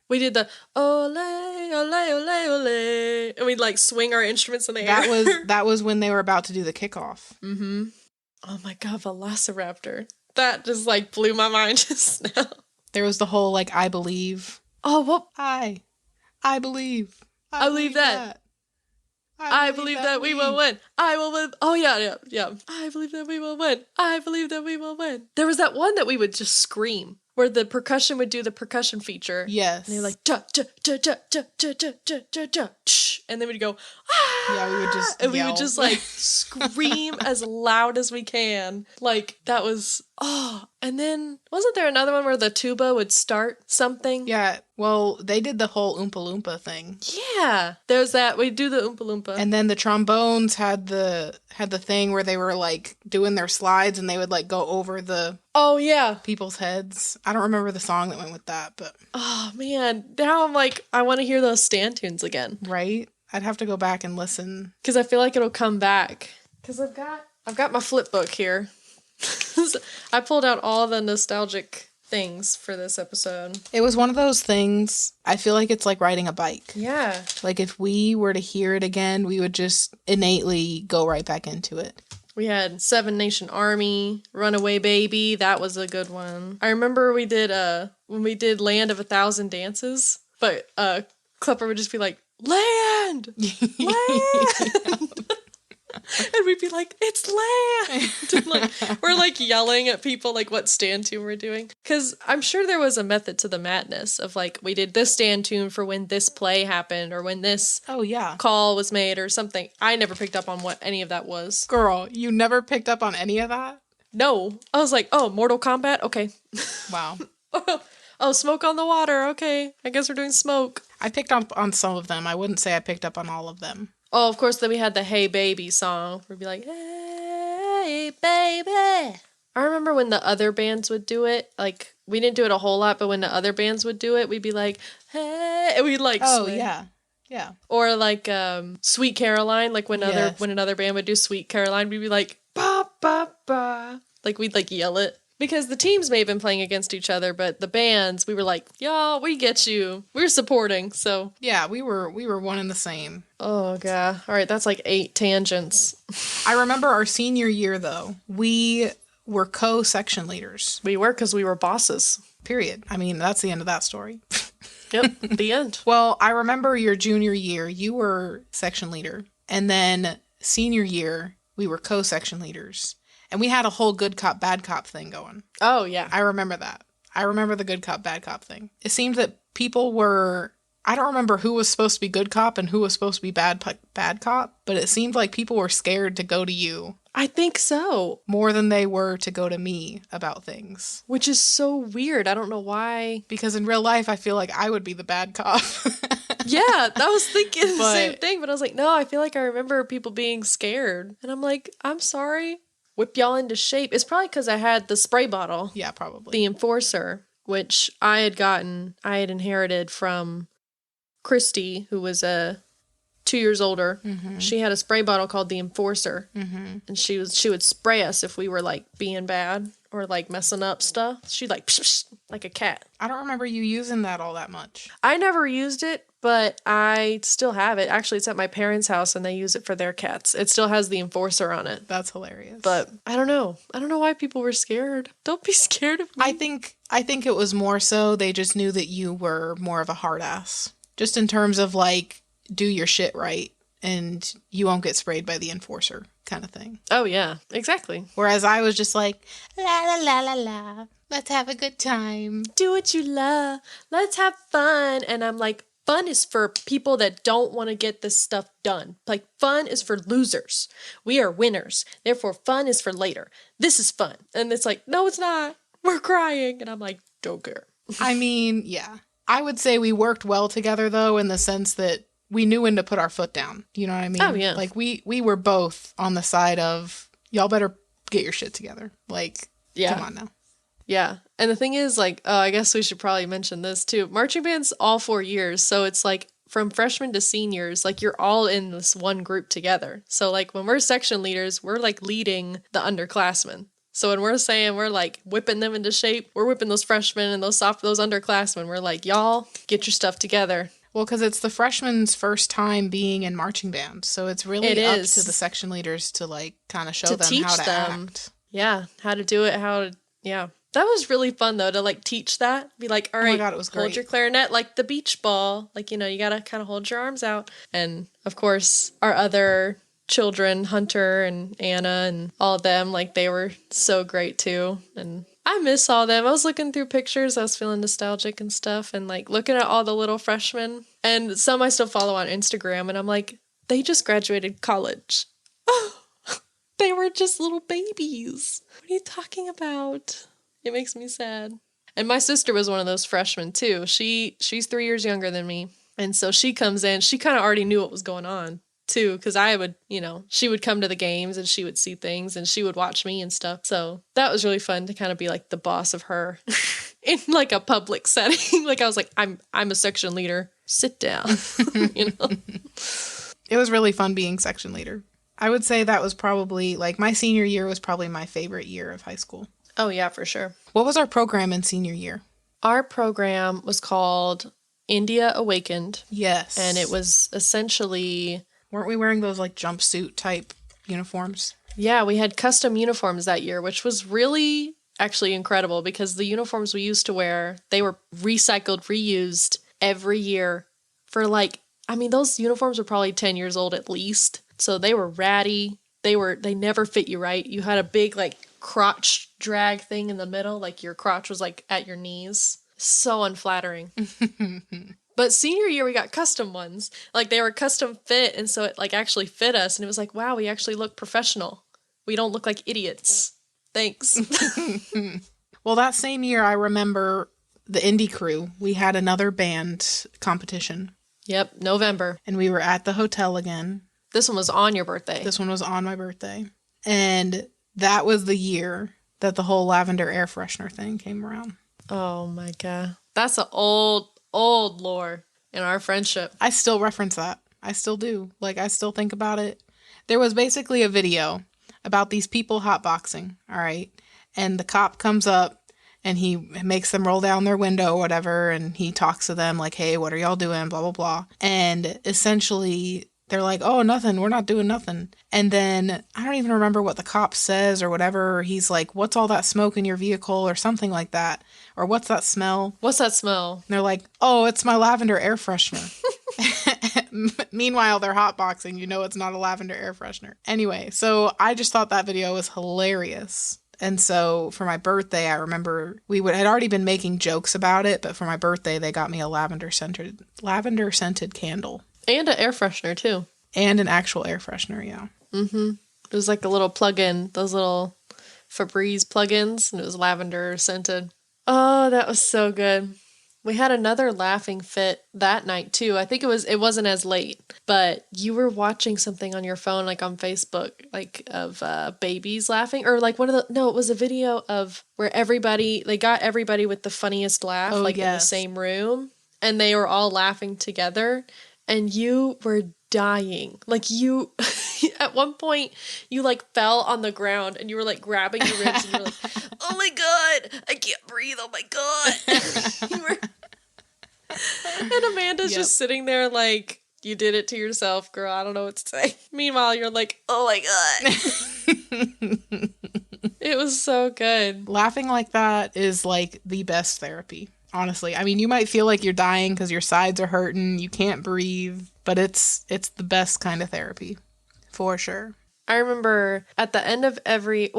we did the ole ole ole ole, and we'd like swing our instruments in the air. That was when they were about to do the kickoff. Mm-hmm. Oh my god, Velociraptor. That just like blew my mind just now. There was the whole like I believe. Oh, what? I believe. I believe that. I believe that we will win. I will win. Oh, yeah. I believe that we will win. I believe that we will win. There was that one that we would just scream, where the percussion would do the percussion feature. Yes. And they're like, da, da, da, da, da, da, da, da, da, da, and then we'd go, ah! Yeah, we would just and yell. we would just like scream as loud as we can. Like, that was, and then wasn't there another one where the tuba would start something? Yeah, well, they did the whole Oompa Loompa thing. Yeah, there's that. We do the Oompa Loompa. And then the trombones had the thing where they were like doing their slides and they would like go over the people's heads. I don't remember the song that went with that, but oh man, now I'm like, I want to hear those stand tunes again. Right? I'd have to go back and listen. Because I feel like it'll come back. Because I've got my flip book here. I pulled out all the nostalgic things for this episode. It was one of those things, I feel like it's like riding a bike. Yeah. Like if we were to hear it again, we would just innately go right back into it. We had Seven Nation Army, Runaway Baby. That was a good one. I remember we did when we did Land of a Thousand Dances, but Klepper would just be like, Land! Land! And we'd be like, it's land! And like, we're like yelling at people like what stand tune we're doing. Because I'm sure there was a method to the madness of like, we did this stand tune for when this play happened or when this call was made or something. I never picked up on what any of that was. Girl, you never picked up on any of that? No. I was like, oh, Mortal Kombat? Okay. Wow. Oh, Smoke on the Water. Okay. I guess we're doing Smoke. I picked up on some of them. I wouldn't say I picked up on all of them. Oh, of course, then we had the Hey Baby song. We'd be like, hey, baby. I remember when the other bands would do it. Like, we didn't do it a whole lot, but when the other bands would do it, we'd be like, hey. And we'd like swing. Yeah. Yeah. Or like Sweet Caroline. Like when another band would do Sweet Caroline, we'd be like, ba, ba, ba. Like, we'd like yell it. Because the teams may have been playing against each other, but the bands, we were like, y'all, we get you. We're supporting, so. Yeah, we were one and the same. Oh, God. All right, that's like 8 tangents. I remember our senior year, though. We were co-section leaders. We were because we were bosses. Period. I mean, that's the end of that story. Yep, the end. Well, I remember your junior year, you were section leader. And then senior year, we were co-section leaders. And we had a whole good cop, bad cop thing going. Oh, yeah. I remember that. I remember the good cop, bad cop thing. It seemed that people were... I don't remember who was supposed to be good cop and who was supposed to be bad cop, but it seemed like people were scared to go to you. I think so. More than they were to go to me about things. Which is so weird. I don't know why. Because in real life, I feel like I would be the bad cop. Yeah, I was thinking the same thing, but I was like, no, I feel like I remember people being scared. And I'm like, I'm sorry. Whip y'all into shape. It's probably because I had the spray bottle. Yeah, probably. The Enforcer, which I had inherited from Christy, who was 2 years older. Mm-hmm. She had a spray bottle called the Enforcer. Mm-hmm. And she would spray us if we were like being bad or like messing up stuff. She'd like, psh, psh, like a cat. I don't remember you using that all that much. I never used it, but I still have it. Actually, it's at my parents' house and they use it for their cats. It still has the Enforcer on it. That's hilarious. But I don't know. I don't know why people were scared. Don't be scared of me. I think it was more so they just knew that you were more of a hard ass. Just in terms of like, do your shit right and you won't get sprayed by the Enforcer kind of thing. Oh, yeah, exactly. Whereas I was just like, la, la, la, la, la. Let's have a good time. Do what you love. Let's have fun. And I'm like, fun is for people that don't want to get this stuff done. Like, fun is for losers. We are winners. Therefore, fun is for later. This is fun. And it's like, no, it's not. We're crying. And I'm like, don't care. I mean, yeah. I would say we worked well together, though, in the sense that we knew when to put our foot down. You know what I mean? Oh, yeah. Like, we were both on the side of, y'all better get your shit together. Like, yeah. Come on now. Yeah. And the thing is, like, I guess we should probably mention this, too. Marching band's all 4 years. So it's like from freshmen to seniors, like, you're all in this one group together. So, like, when we're section leaders, we're, like, leading the underclassmen. So when we're saying we're like whipping them into shape, we're whipping those freshmen and those underclassmen. We're like, y'all get your stuff together. Well, because it's the freshmen's first time being in marching band. So it's really up to the section leaders to like kind of show them how to act. Yeah. How to do it. Yeah. That was really fun though, to like teach that. Be like, all right, oh my God, it was great. Hold your clarinet like the beach ball. Like, you know, you got to kind of hold your arms out. And of course, our other children, Hunter and Anna and all of them, like they were so great too. And I miss all them. I was looking through pictures. I was feeling nostalgic and stuff and like looking at all the little freshmen, and some I still follow on Instagram, and I'm like, they just graduated college. Oh, they were just little babies. What are you talking about? It makes me sad. And my sister was one of those freshmen too. She's 3 years younger than me. And so she comes in, she kind of already knew what was going on too, because I would, you know, she would come to the games and she would see things and she would watch me and stuff. So that was really fun to kind of be like the boss of her in like a public setting. Like I was like, I'm a section leader. Sit down. You know? It was really fun being section leader. I would say that was probably like my senior year was probably my favorite year of high school. Oh yeah, for sure. What was our program in senior year? Our program was called India Awakened. Yes. And it was essentially... Weren't we wearing those like jumpsuit type uniforms? Yeah, we had custom uniforms that year, which was really actually incredible because the uniforms we used to wear, they were recycled, reused every year for like, I mean, those uniforms were probably 10 years old at least. So they were ratty. They never fit you right. You had a big like crotch drag thing in the middle, like your crotch was like at your knees. So unflattering. But senior year, we got custom ones. Like, they were custom fit, and so it, like, actually fit us. And it was like, wow, we actually look professional. We don't look like idiots. Thanks. Well, that same year, I remember the indie crew. We had another band competition. Yep, November. And we were at the hotel again. This one was on your birthday. This one was on my birthday. And that was the year that the whole lavender air freshener thing came around. Oh, my God. That's an old lore in our friendship. I still reference that. I still do. Like, I still think about it. There was basically a video about these people hotboxing, all right? And the cop comes up and he makes them roll down their window or whatever, and he talks to them like, hey, what are y'all doing? Blah, blah, blah. And essentially, they're like, oh, nothing. We're not doing nothing. And then I don't even remember what the cop says or whatever. He's like, what's all that smoke in your vehicle or something like that? Or what's that smell? What's that smell? And they're like, oh, it's my lavender air freshener. Meanwhile, they're hotboxing. You know it's not a lavender air freshener. Anyway, so I just thought that video was hilarious. And so for my birthday, I remember had already been making jokes about it, but for my birthday, they got me a lavender scented candle. And an air freshener, too. And an actual air freshener, yeah. Mm-hmm. It was like a little plug-in, those little Febreze plugins, and it was lavender scented. Oh, that was so good. We had another laughing fit that night too. I think it wasn't as late, but you were watching something on your phone, like on Facebook, like of babies laughing, or like it was a video of where they got everybody with the funniest laugh, Oh, like in the yes. same room, and they were all laughing together, and you were dying. Like you, at one point, you like fell on the ground and you were like grabbing your ribs and you were like, oh my God, I can't breathe. Oh my God. You were, and Amanda's just sitting there like, you did it to yourself, girl. I don't know what to say. Meanwhile, you're like, oh my God. It was so good. Laughing like that is like the best therapy. Honestly, I mean, you might feel like you're dying because your sides are hurting, you can't breathe, but it's the best kind of therapy, for sure. I remember at the end of every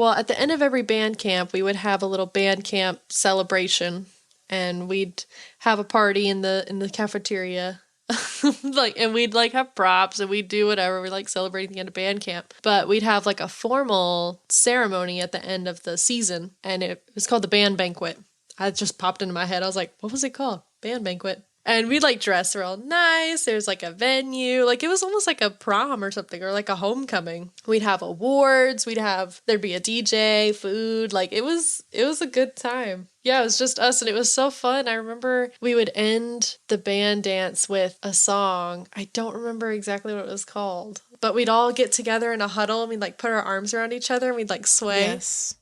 band camp, we would have a little band camp celebration, and we'd have a party in the cafeteria, and we'd like have props and we'd do whatever. We like celebrating the end of band camp, but we'd have like a formal ceremony at the end of the season, and it was called the band banquet. It just popped into my head. I was like, what was it called? Band banquet. And we'd like dress real nice. There's like a venue. Like it was almost like a prom or something, or like a homecoming. We'd have awards. There'd be a DJ, food. Like it was a good time. Yeah, it was just us and it was so fun. I remember we would end the band dance with a song. I don't remember exactly what it was called, but we'd all get together in a huddle and we'd like put our arms around each other and we'd like sway. Yes.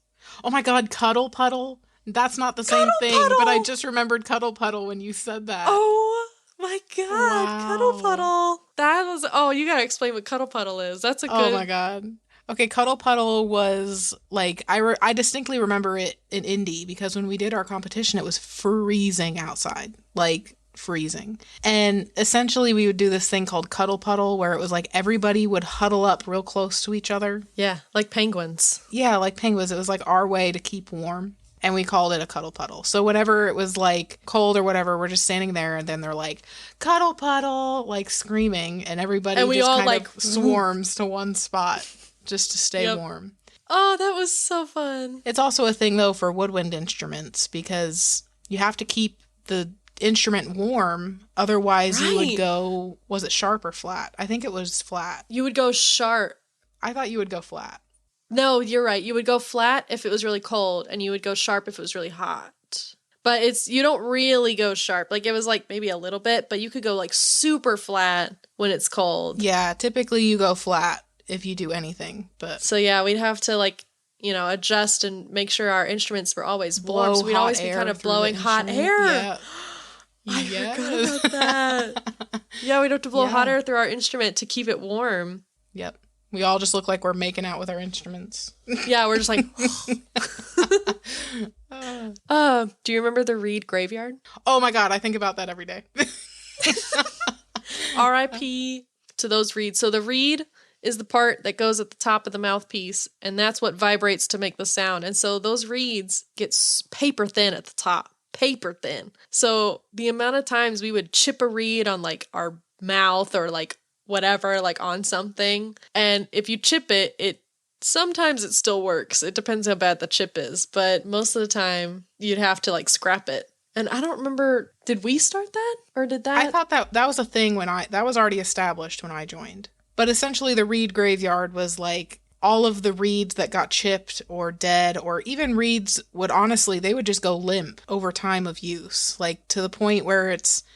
Oh my God, Cuddle Puddle. That's not the same thing, but I just remembered Cuddle Puddle when you said that. Oh my God, wow. Cuddle Puddle. That was, you gotta explain what Cuddle Puddle is. That's a good. Oh my God. Okay, Cuddle Puddle was like, I distinctly remember it in Indy because when we did our competition, it was freezing outside. Like, freezing. And essentially we would do this thing called Cuddle Puddle where it was like everybody would huddle up real close to each other. Yeah, like penguins. Yeah, like penguins. It was like our way to keep warm. And we called it a cuddle puddle. So whenever it was like cold or whatever, we're just standing there and then they're like, cuddle puddle, like screaming. And everybody and just kind of swarms to one spot just to stay warm. Oh, that was so fun. It's also a thing though for woodwind instruments because you have to keep the instrument warm. Otherwise you would go, was it sharp or flat? I think it was flat. You would go sharp. I thought you would go flat. No, you're right. You would go flat if it was really cold, and you would go sharp if it was really hot. But you don't really go sharp. Like, it was like maybe a little bit, but you could go like super flat when it's cold. Yeah, typically you go flat if you do anything. But so yeah, we'd have to like, adjust and make sure our instruments were always warm. So we'd always be kind of blowing hot air. Yeah. I forgot about that. Yeah, we'd have to blow hot air through our instrument to keep it warm. Yep. We all just look like we're making out with our instruments. Yeah, we're just like... do you remember the reed graveyard? Oh my God, I think about that every day. R.I.P. to those reeds. So the reed is the part that goes at the top of the mouthpiece, and that's what vibrates to make the sound. And so those reeds get paper thin at the top. Paper thin. So the amount of times we would chip a reed on like our mouth or like whatever, like on something. And if you chip it sometimes it still works. It depends how bad the chip is. But most of the time you'd have to like scrap it. And I don't remember, did we start that? Or did that? I thought that was a thing that was already established when I joined. But essentially the reed graveyard was like all of the reeds that got chipped or dead, or even reeds they would just go limp over time of use. Like to the point where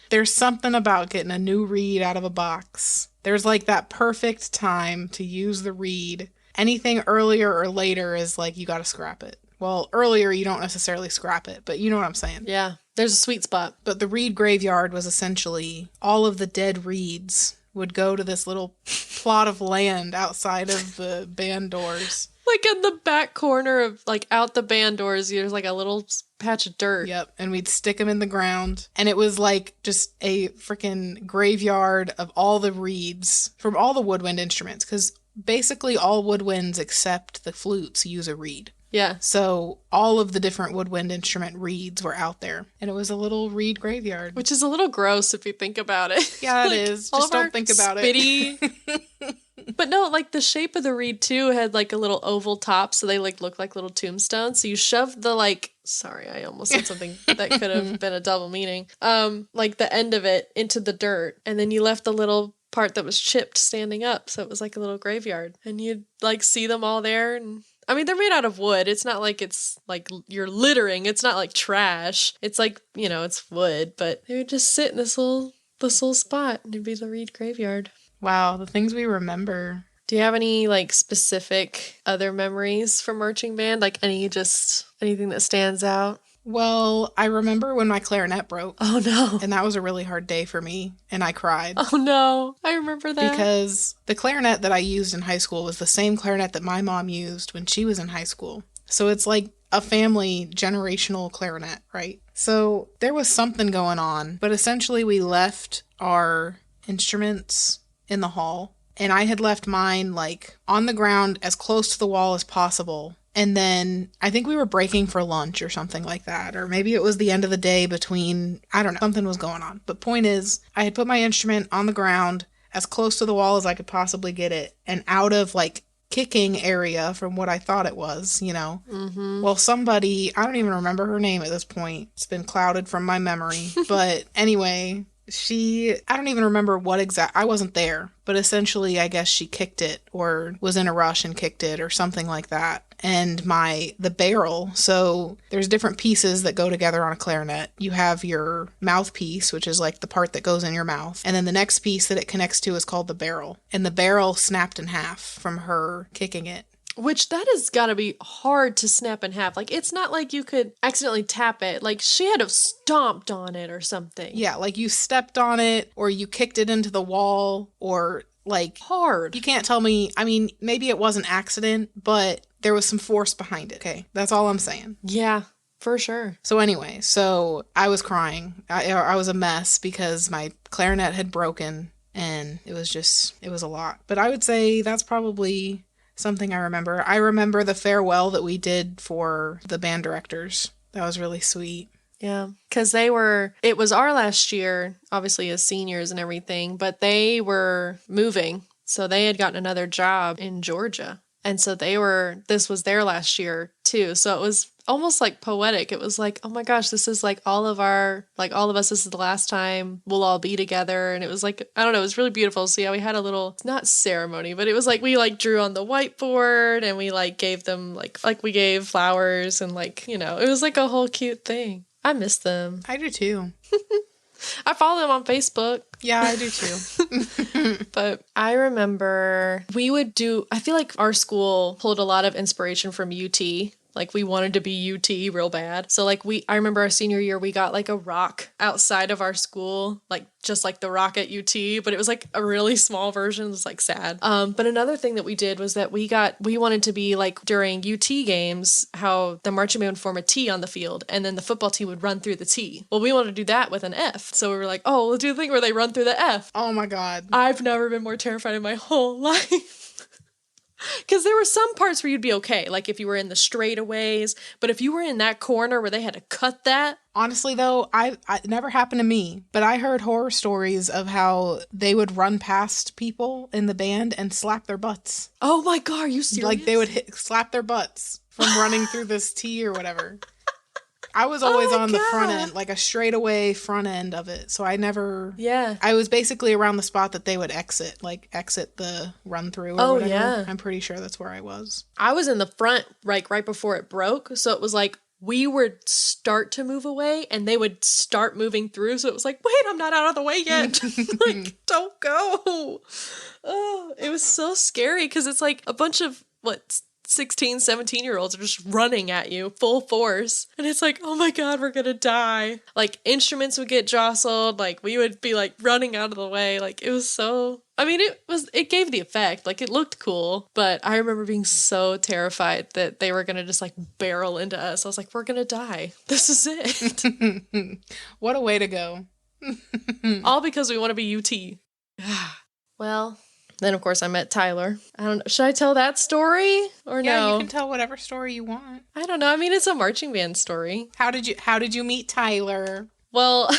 there's something about getting a new reed out of a box. There's like that perfect time to use the reed. Anything earlier or later is like you got to scrap it. Well, earlier you don't necessarily scrap it, but you know what I'm saying. Yeah, there's a sweet spot. But the reed graveyard was essentially all of the dead reeds would go to this little plot of land outside of the band doors. Like in the back corner of, like, out the band doors, there's like a little patch of dirt. Yep, and we'd stick them in the ground. And it was like just a freaking graveyard of all the reeds from all the woodwind instruments. Because basically all woodwinds except the flutes use a reed. Yeah. So all of the different woodwind instrument reeds were out there. And it was a little reed graveyard. Which is a little gross if you think about it. Yeah, it is. Just don't think about it. But no, like the shape of the reed too had like a little oval top, so they like look like little tombstones. So you shove the like, sorry, I almost said something that could have been a double meaning. Like the end of it into the dirt, and then you left the little part that was chipped standing up, so it was like a little graveyard, and you'd like see them all there. And I mean, they're made out of wood. It's not like it's like you're littering. It's not like trash. It's like, you know, it's wood, but they would just sit in this little spot, and it'd be the reed graveyard. Wow, the things we remember. Do you have any like specific other memories from marching band? Like anything that stands out? Well, I remember when my clarinet broke. Oh no. And that was a really hard day for me, and I cried. Oh no, I remember that. Because the clarinet that I used in high school was the same clarinet that my mom used when she was in high school. So it's like a family generational clarinet, right? So there was something going on, but essentially we left our instruments in the hall, and I had left mine like on the ground as close to the wall as possible. And then I think we were breaking for lunch or something like that. Or maybe it was the end of the day between, I don't know, something was going on. But point is, I had put my instrument on the ground as close to the wall as I could possibly get it, and out of like kicking area from what I thought it was, you know. Mm-hmm. Well, somebody, I don't even remember her name at this point. It's been clouded from my memory. But anyway, I don't even remember I wasn't there, but essentially I guess she kicked it or was in a rush and kicked it or something like that. And the barrel, so there's different pieces that go together on a clarinet. You have your mouthpiece, which is like the part that goes in your mouth. And then the next piece that it connects to is called the barrel. And the barrel snapped in half from her kicking it. Which that has got to be hard to snap in half. Like, it's not like you could accidentally tap it. Like, she had to have stomped on it or something. Yeah, like you stepped on it or you kicked it into the wall or like... hard. You can't tell me... I mean, maybe it was an accident, but there was some force behind it, okay? That's all I'm saying. Yeah, for sure. So anyway, I was crying. I was a mess because my clarinet had broken and it was a lot. But I would say that's probably... something I remember. I remember the farewell that we did for the band directors. That was really sweet. Yeah, because it was our last year, obviously as seniors and everything, but they were moving. So they had gotten another job in Georgia. And so this was their last year too. So it was almost like poetic. It was like, oh my gosh, this is like all of us, this is the last time we'll all be together. And it was like, I don't know, it was really beautiful. So yeah, we had a little, not ceremony, but it was like, we like drew on the whiteboard and we like gave them like we gave flowers and like, you know, it was like a whole cute thing. I miss them. I do too. I follow them on Facebook. Yeah, I do too. But I remember I feel like our school pulled a lot of inspiration from UT. Like, we wanted to be UT real bad. So, like, I remember our senior year, we got, like, a rock outside of our school, like, just like the rock at UT, but it was, like, a really small version. It was, like, sad. But another thing that we did was that we wanted to be, like, during UT games, how the marching band would form a T on the field, and then the football team would run through the T. Well, we wanted to do that with an F. So we were like, oh, we'll do the thing where they run through the F. Oh, my God. I've never been more terrified in my whole life. Because there were some parts where you'd be okay, like if you were in the straightaways, but if you were in that corner where they had to cut that. Honestly, though, it never happened to me, but I heard horror stories of how they would run past people in the band and slap their butts. Oh my God, are you serious? Like they would slap their butts from running through this T or whatever. I was always on the front end, like a straightaway front end of it. So I never... Yeah. I was basically around the spot that they would exit the run through or whatever. Yeah. I'm pretty sure that's where I was. I was in the front, like right before it broke. So it was like we would start to move away and they would start moving through. So it was like, wait, I'm not out of the way yet. Like, don't go. Oh, it was so scary because it's like a bunch of, 16, 17-year-olds are just running at you full force. And it's like, oh my God, we're gonna die. Like, instruments would get jostled. Like, we would be like running out of the way. Like, it was so... I mean, it gave the effect. Like, it looked cool. But I remember being so terrified that they were gonna just like barrel into us. I was like, we're gonna die. This is it. What a way to go. All because we want to be UT. Well... Then, of course, I met Tyler. I don't know. Should I tell that story or no? Yeah, you can tell whatever story you want. I don't know. I mean, it's a marching band story. How did you meet Tyler? Well,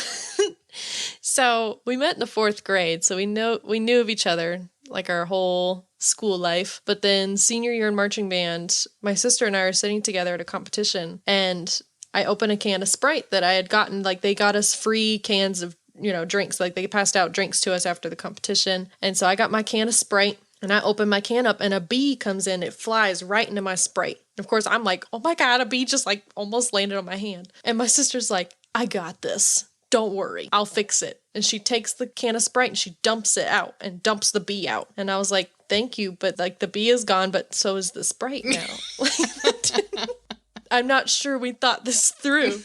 so we met in the 4th grade. So we knew of each other like our whole school life. But then senior year in marching band, my sister and I are sitting together at a competition, and I open a can of Sprite that I had gotten. Like, they got us free cans of, drinks. Like, they passed out drinks to us after the competition. And so I got my can of Sprite, and I open my can up, and a bee comes in. It flies right into my Sprite. Of course, I'm like, oh my God, a bee just like almost landed on my hand. And my sister's like, I got this. Don't worry, I'll fix it. And she takes the can of Sprite and she dumps it out and dumps the bee out. And I was like, thank you, but like the bee is gone, but so is the Sprite now. I'm not sure we thought this through.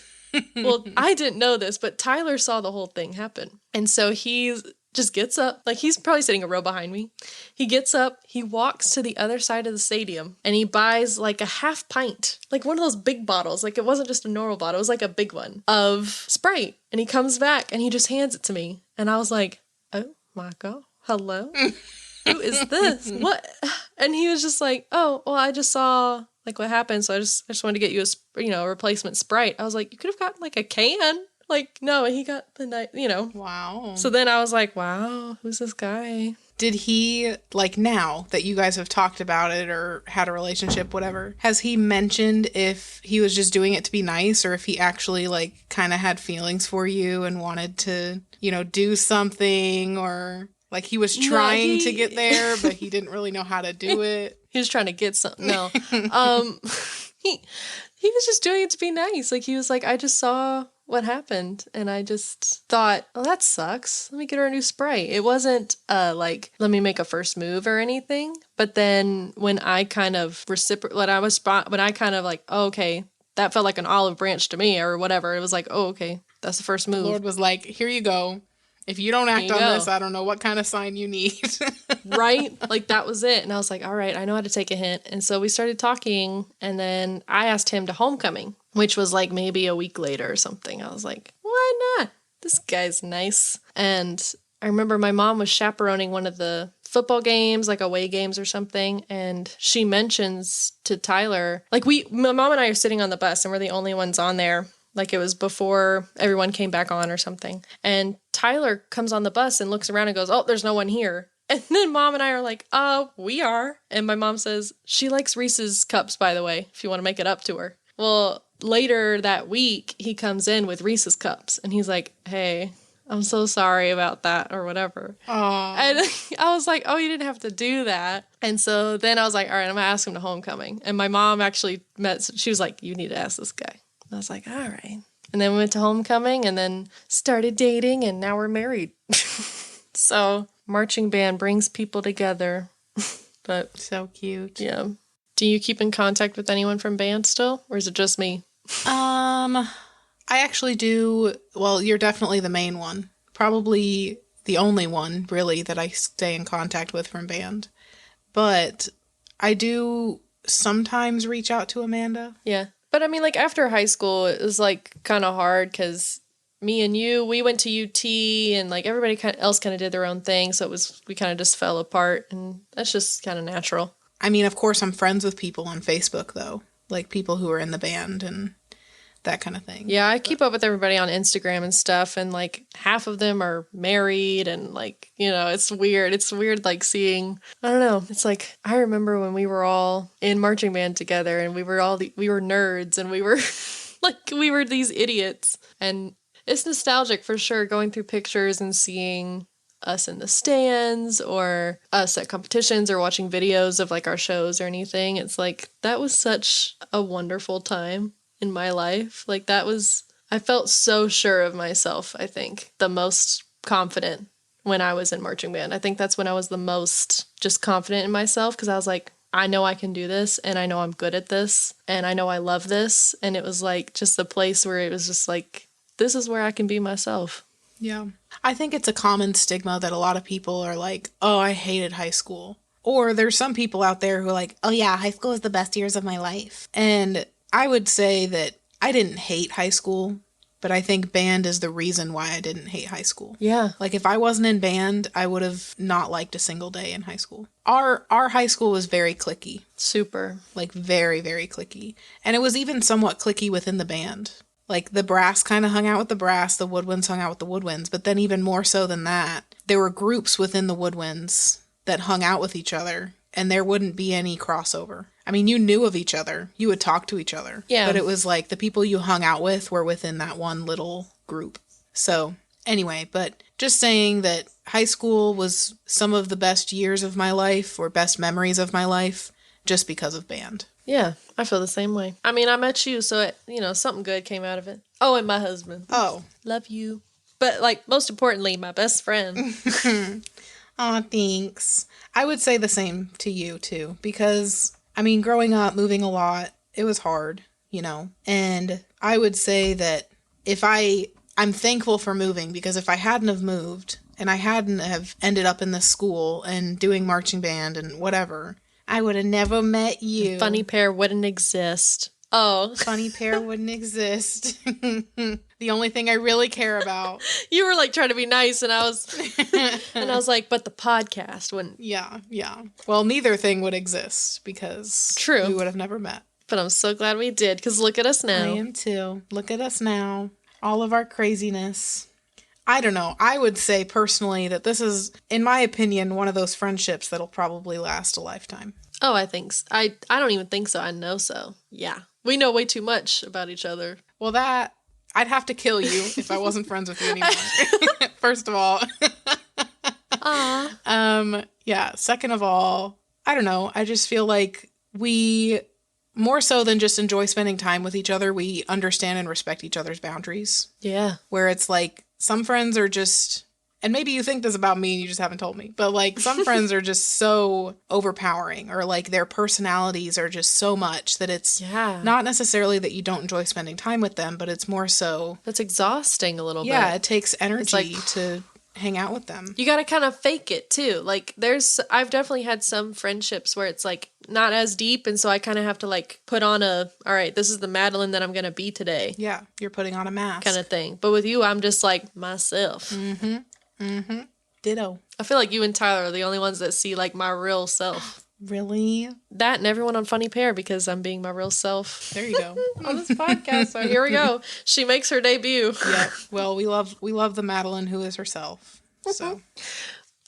Well, I didn't know this, but Tyler saw the whole thing happen. And so he just gets up, like he's probably sitting a row behind me. He gets up, he walks to the other side of the stadium, and he buys like a half pint, like one of those big bottles. Like, it wasn't just a normal bottle, it was like a big one of Sprite. And he comes back and he just hands it to me. And I was like, oh my God, hello? Who is this? What? And he was just like, oh, well, I just saw like what happened. So I just wanted to get you a replacement Sprite. I was like, you could have gotten like a can. Like, no, he got the night, Wow. So then I was like, wow, who's this guy? Did he, like, now that you guys have talked about it or had a relationship, whatever, has he mentioned if he was just doing it to be nice, or if he actually, like, kind of had feelings for you and wanted to, do something, or like he was trying to get there, but he didn't really know how to do it? He was trying to get something. No. He was just doing it to be nice. Like, he was like, I just saw what happened, and I just thought, oh, that sucks. Let me get her a new Sprite. It wasn't like, let me make a first move or anything. But then when I kind of like, oh, okay, that felt like an olive branch to me or whatever. It was like, oh, okay, that's the first move. The Lord was like, here you go. If you don't act on this, I don't know what kind of sign you need. Right? Like, that was it. And I was like, all right, I know how to take a hint. And so we started talking, and then I asked him to homecoming, which was like maybe a week later or something. I was like, why not? This guy's nice. And I remember my mom was chaperoning one of the football games, like away games or something. And she mentions to Tyler, like, my mom and I are sitting on the bus, and we're the only ones on there. Like, it was before everyone came back on or something. And Tyler comes on the bus and looks around and goes, oh, there's no one here. And then Mom and I are like, we are. And my mom says, she likes Reese's cups, by the way, if you want to make it up to her. Well, later that week, he comes in with Reese's cups. And he's like, hey, I'm so sorry about that or whatever. Aww. And I was like, oh, you didn't have to do that. And so then I was like, all right, I'm going to ask him to homecoming. And my mom actually she was like, you need to ask this guy. I was like, all right. And then we went to homecoming and then started dating, and now we're married. So marching band brings people together. But so cute. Yeah. Do you keep in contact with anyone from band still, or is it just me? I actually do. Well, you're definitely the main one. Probably the only one, really, that I stay in contact with from band. But I do sometimes reach out to Amanda. Yeah. But I mean, like, after high school, it was like kind of hard because me and you, we went to UT, and like everybody else kind of did their own thing. So we kind of just fell apart, and that's just kind of natural. I mean, of course, I'm friends with people on Facebook, though, like people who are in the band and that kind of thing. Yeah, I keep up with everybody on Instagram and stuff, and like half of them are married, and like, it's weird. It's weird, like, seeing, I don't know. It's like, I remember when we were all in marching band together, and we were nerds, and we were like, we were these idiots. And it's nostalgic for sure, going through pictures and seeing us in the stands or us at competitions or watching videos of like our shows or anything. It's like, that was such a wonderful time in my life. Like, I felt so sure of myself, I think. The most confident when I was in marching band. I think that's when I was the most just confident in myself, because I was like, I know I can do this, and I know I'm good at this, and I know I love this. And it was like just the place where it was just like, this is where I can be myself. Yeah. I think it's a common stigma that a lot of people are like, oh, I hated high school. Or there's some people out there who are like, oh yeah, high school was the best years of my life. And I would say that I didn't hate high school, but I think band is the reason why I didn't hate high school. Yeah. Like, if I wasn't in band, I would have not liked a single day in high school. Our high school was very cliquey. Super. Like, very, very cliquey. And it was even somewhat cliquey within the band. Like, the brass kind of hung out with the brass, the woodwinds hung out with the woodwinds, but then even more so than that, there were groups within the woodwinds that hung out with each other and there wouldn't be any crossover. I mean, you knew of each other. You would talk to each other. Yeah. But it was like the people you hung out with were within that one little group. So anyway, but just saying that high school was some of the best years of my life or best memories of my life just because of band. Yeah, I feel the same way. I mean, I met you, so something good came out of it. Oh, and my husband. Oh. Love you. But, like, most importantly, my best friend. Aw, thanks. I would say the same to you, too, because, I mean, growing up, moving a lot, it was hard, and I would say that I'm thankful for moving, because if I hadn't have moved, and I hadn't have ended up in this school and doing marching band and whatever, I would have never met you. Funny Pair wouldn't exist. Oh. Funny Pair wouldn't exist. The only thing I really care about. You were like trying to be nice, and I was like, but the podcast wouldn't. Yeah. Well, neither thing would exist because True. We would have never met. But I'm so glad we did, because look at us now. I am too. Look at us now. All of our craziness. I don't know. I would say personally that this is, in my opinion, one of those friendships that'll probably last a lifetime. Oh, I think so. I don't even think so. I know so. Yeah. We know way too much about each other. Well, I'd have to kill you if I wasn't friends with you anymore. First of all. Yeah. Second of all, I don't know. I just feel like we, more so than just enjoy spending time with each other, we understand and respect each other's boundaries. Yeah. Where it's like, some friends are just, and maybe you think this about me and you just haven't told me, but like some friends are just so overpowering, or like their personalities are just so much that it's not necessarily that you don't enjoy spending time with them, but it's more so. That's exhausting a little bit. Yeah, it takes energy to hang out with them. You got to kind of fake it too. Like I've definitely had some friendships where it's like not as deep. And so I kind of have to like put on all right, this is the Madeline that I'm going to be today. Yeah. You're putting on a mask. Kind of thing. But with you, I'm just like myself. Mm-hmm. Mm-hmm. Ditto. I feel like you and Tyler are the only ones that see like my real self. Really? That and everyone on Funny Pair, because I'm being my real self. There you go. On this podcast. So here we go. She makes her debut. Yeah. Well, we love the Madeline who is herself. So,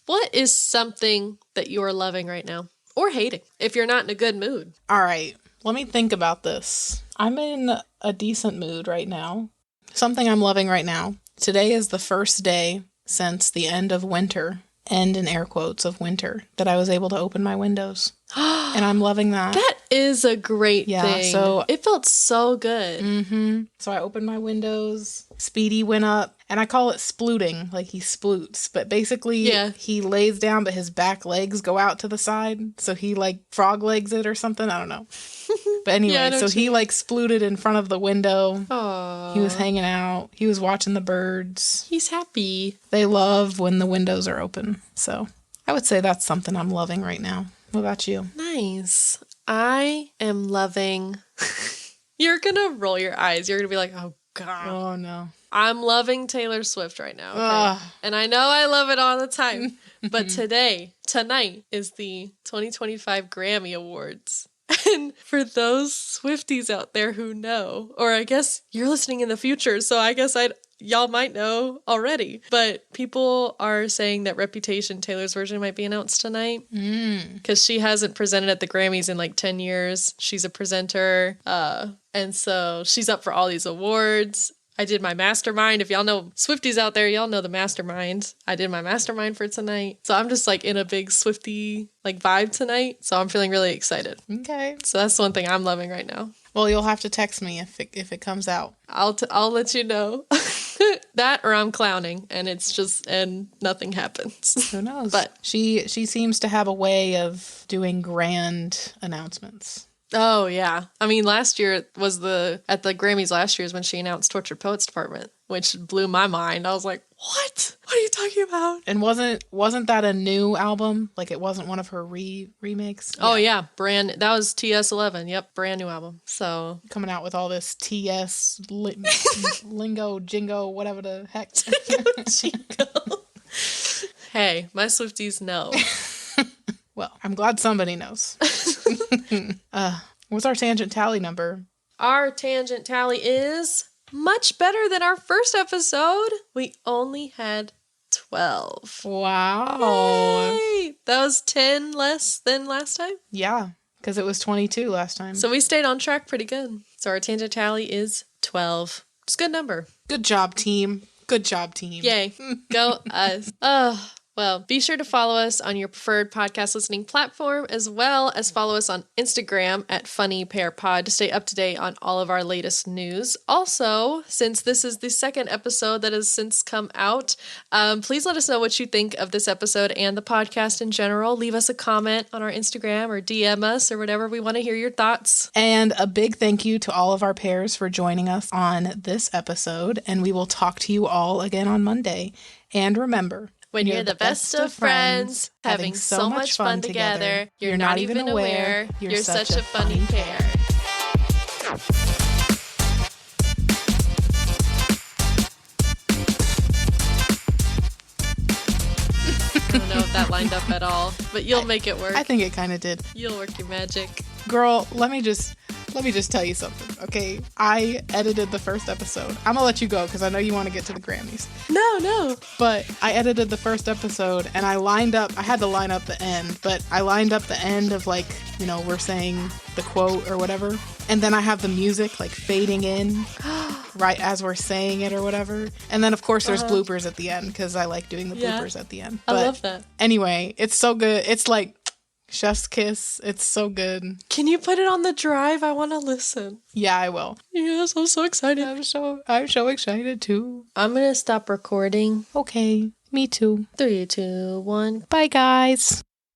what is something that you are loving right now, or hating, if you're not in a good mood? All right. Let me think about this. I'm in a decent mood right now. Something I'm loving right now. Today is the first day since the end of winter, end in air quotes of winter, that I was able to open my windows. And I'm loving that. That is a great thing. So it felt so good. Mm-hmm. So I opened my windows. Speedy went up, and I call it splooting, like he sploots. But basically, he lays down, but his back legs go out to the side. So he like frog legs it or something. I don't know. But anyway, so he like splooted in front of the window. Aww. He was hanging out. He was watching the birds. He's happy. They love when the windows are open. So I would say that's something I'm loving right now. What about you? Nice. I am loving... You're going to roll your eyes. You're going to be like, oh, God. Oh, no. I'm loving Taylor Swift right now. Okay? And I know I love it all the time. But tonight is the 2025 Grammy Awards. And for those Swifties out there who know, or I guess you're listening in the future, so I guess y'all might know already, but people are saying that Reputation, Taylor's version, might be announced tonight because she hasn't presented at the Grammys in like 10 years. She's a presenter, and so she's up for all these awards. I did my mastermind. If y'all know Swifties out there, y'all know the mastermind. I did my mastermind for tonight. So I'm just like in a big Swiftie like vibe tonight. So I'm feeling really excited. Okay. So that's one thing I'm loving right now. Well, you'll have to text me if it comes out. I'll let you know. That or I'm clowning and and nothing happens. Who knows? But she seems to have a way of doing grand announcements. Oh, yeah. I mean, last year was at the Grammys last year is when she announced Tortured Poets Department, which blew my mind. I was like, what? What are you talking about? And wasn't that a new album? Like it wasn't one of her remakes? Oh, yeah. That was TS11. Yep. Brand new album. So coming out with all this TS lingo, jingo, whatever the heck. Jingo. Hey, my Swifties know. Well, I'm glad somebody knows. What's our tangent tally number? Our tangent tally is much better than our first episode. We only had 12. Wow. Yay! That was 10 less than last time. Yeah, because it was 22 last time. So we stayed on track pretty good. So our tangent tally is 12. It's a good number. Good job, team. Good job, team. Yay. Go us. Oh, well, be sure to follow us on your preferred podcast listening platform, as well as follow us on Instagram at FunnyPairPod to stay up to date on all of our latest news. Also, since this is the second episode that has since come out, please let us know what you think of this episode and the podcast in general. Leave us a comment on our Instagram or DM us or whatever. We want to hear your thoughts. And a big thank you to all of our pairs for joining us on this episode. And we will talk to you all again on Monday. And remember, when you're the best of friends, having so much fun together, you're not even aware you're such a funny pair. I don't know if that lined up at all, but you'll make it work. I think it kind of did. You'll work your magic. Girl, let me just tell you something, okay? I edited the first episode. I'm gonna let you go because I know you want to get to the Grammys. No. But I edited the first episode and I had to line up the end, but I lined up the end of like, you know, we're saying the quote or whatever. And then I have the music like fading in right as we're saying it or whatever. And then of course there's bloopers at the end because I like doing the bloopers at the end. But I love that. Anyway, it's so good. It's like chef's kiss. It's so good. Can you put it on the drive? I want to listen. Yeah, I will. Yes, I'm so excited. I'm so excited too. I'm going to stop recording. Okay, me too. 3, 2, 1. Bye, guys.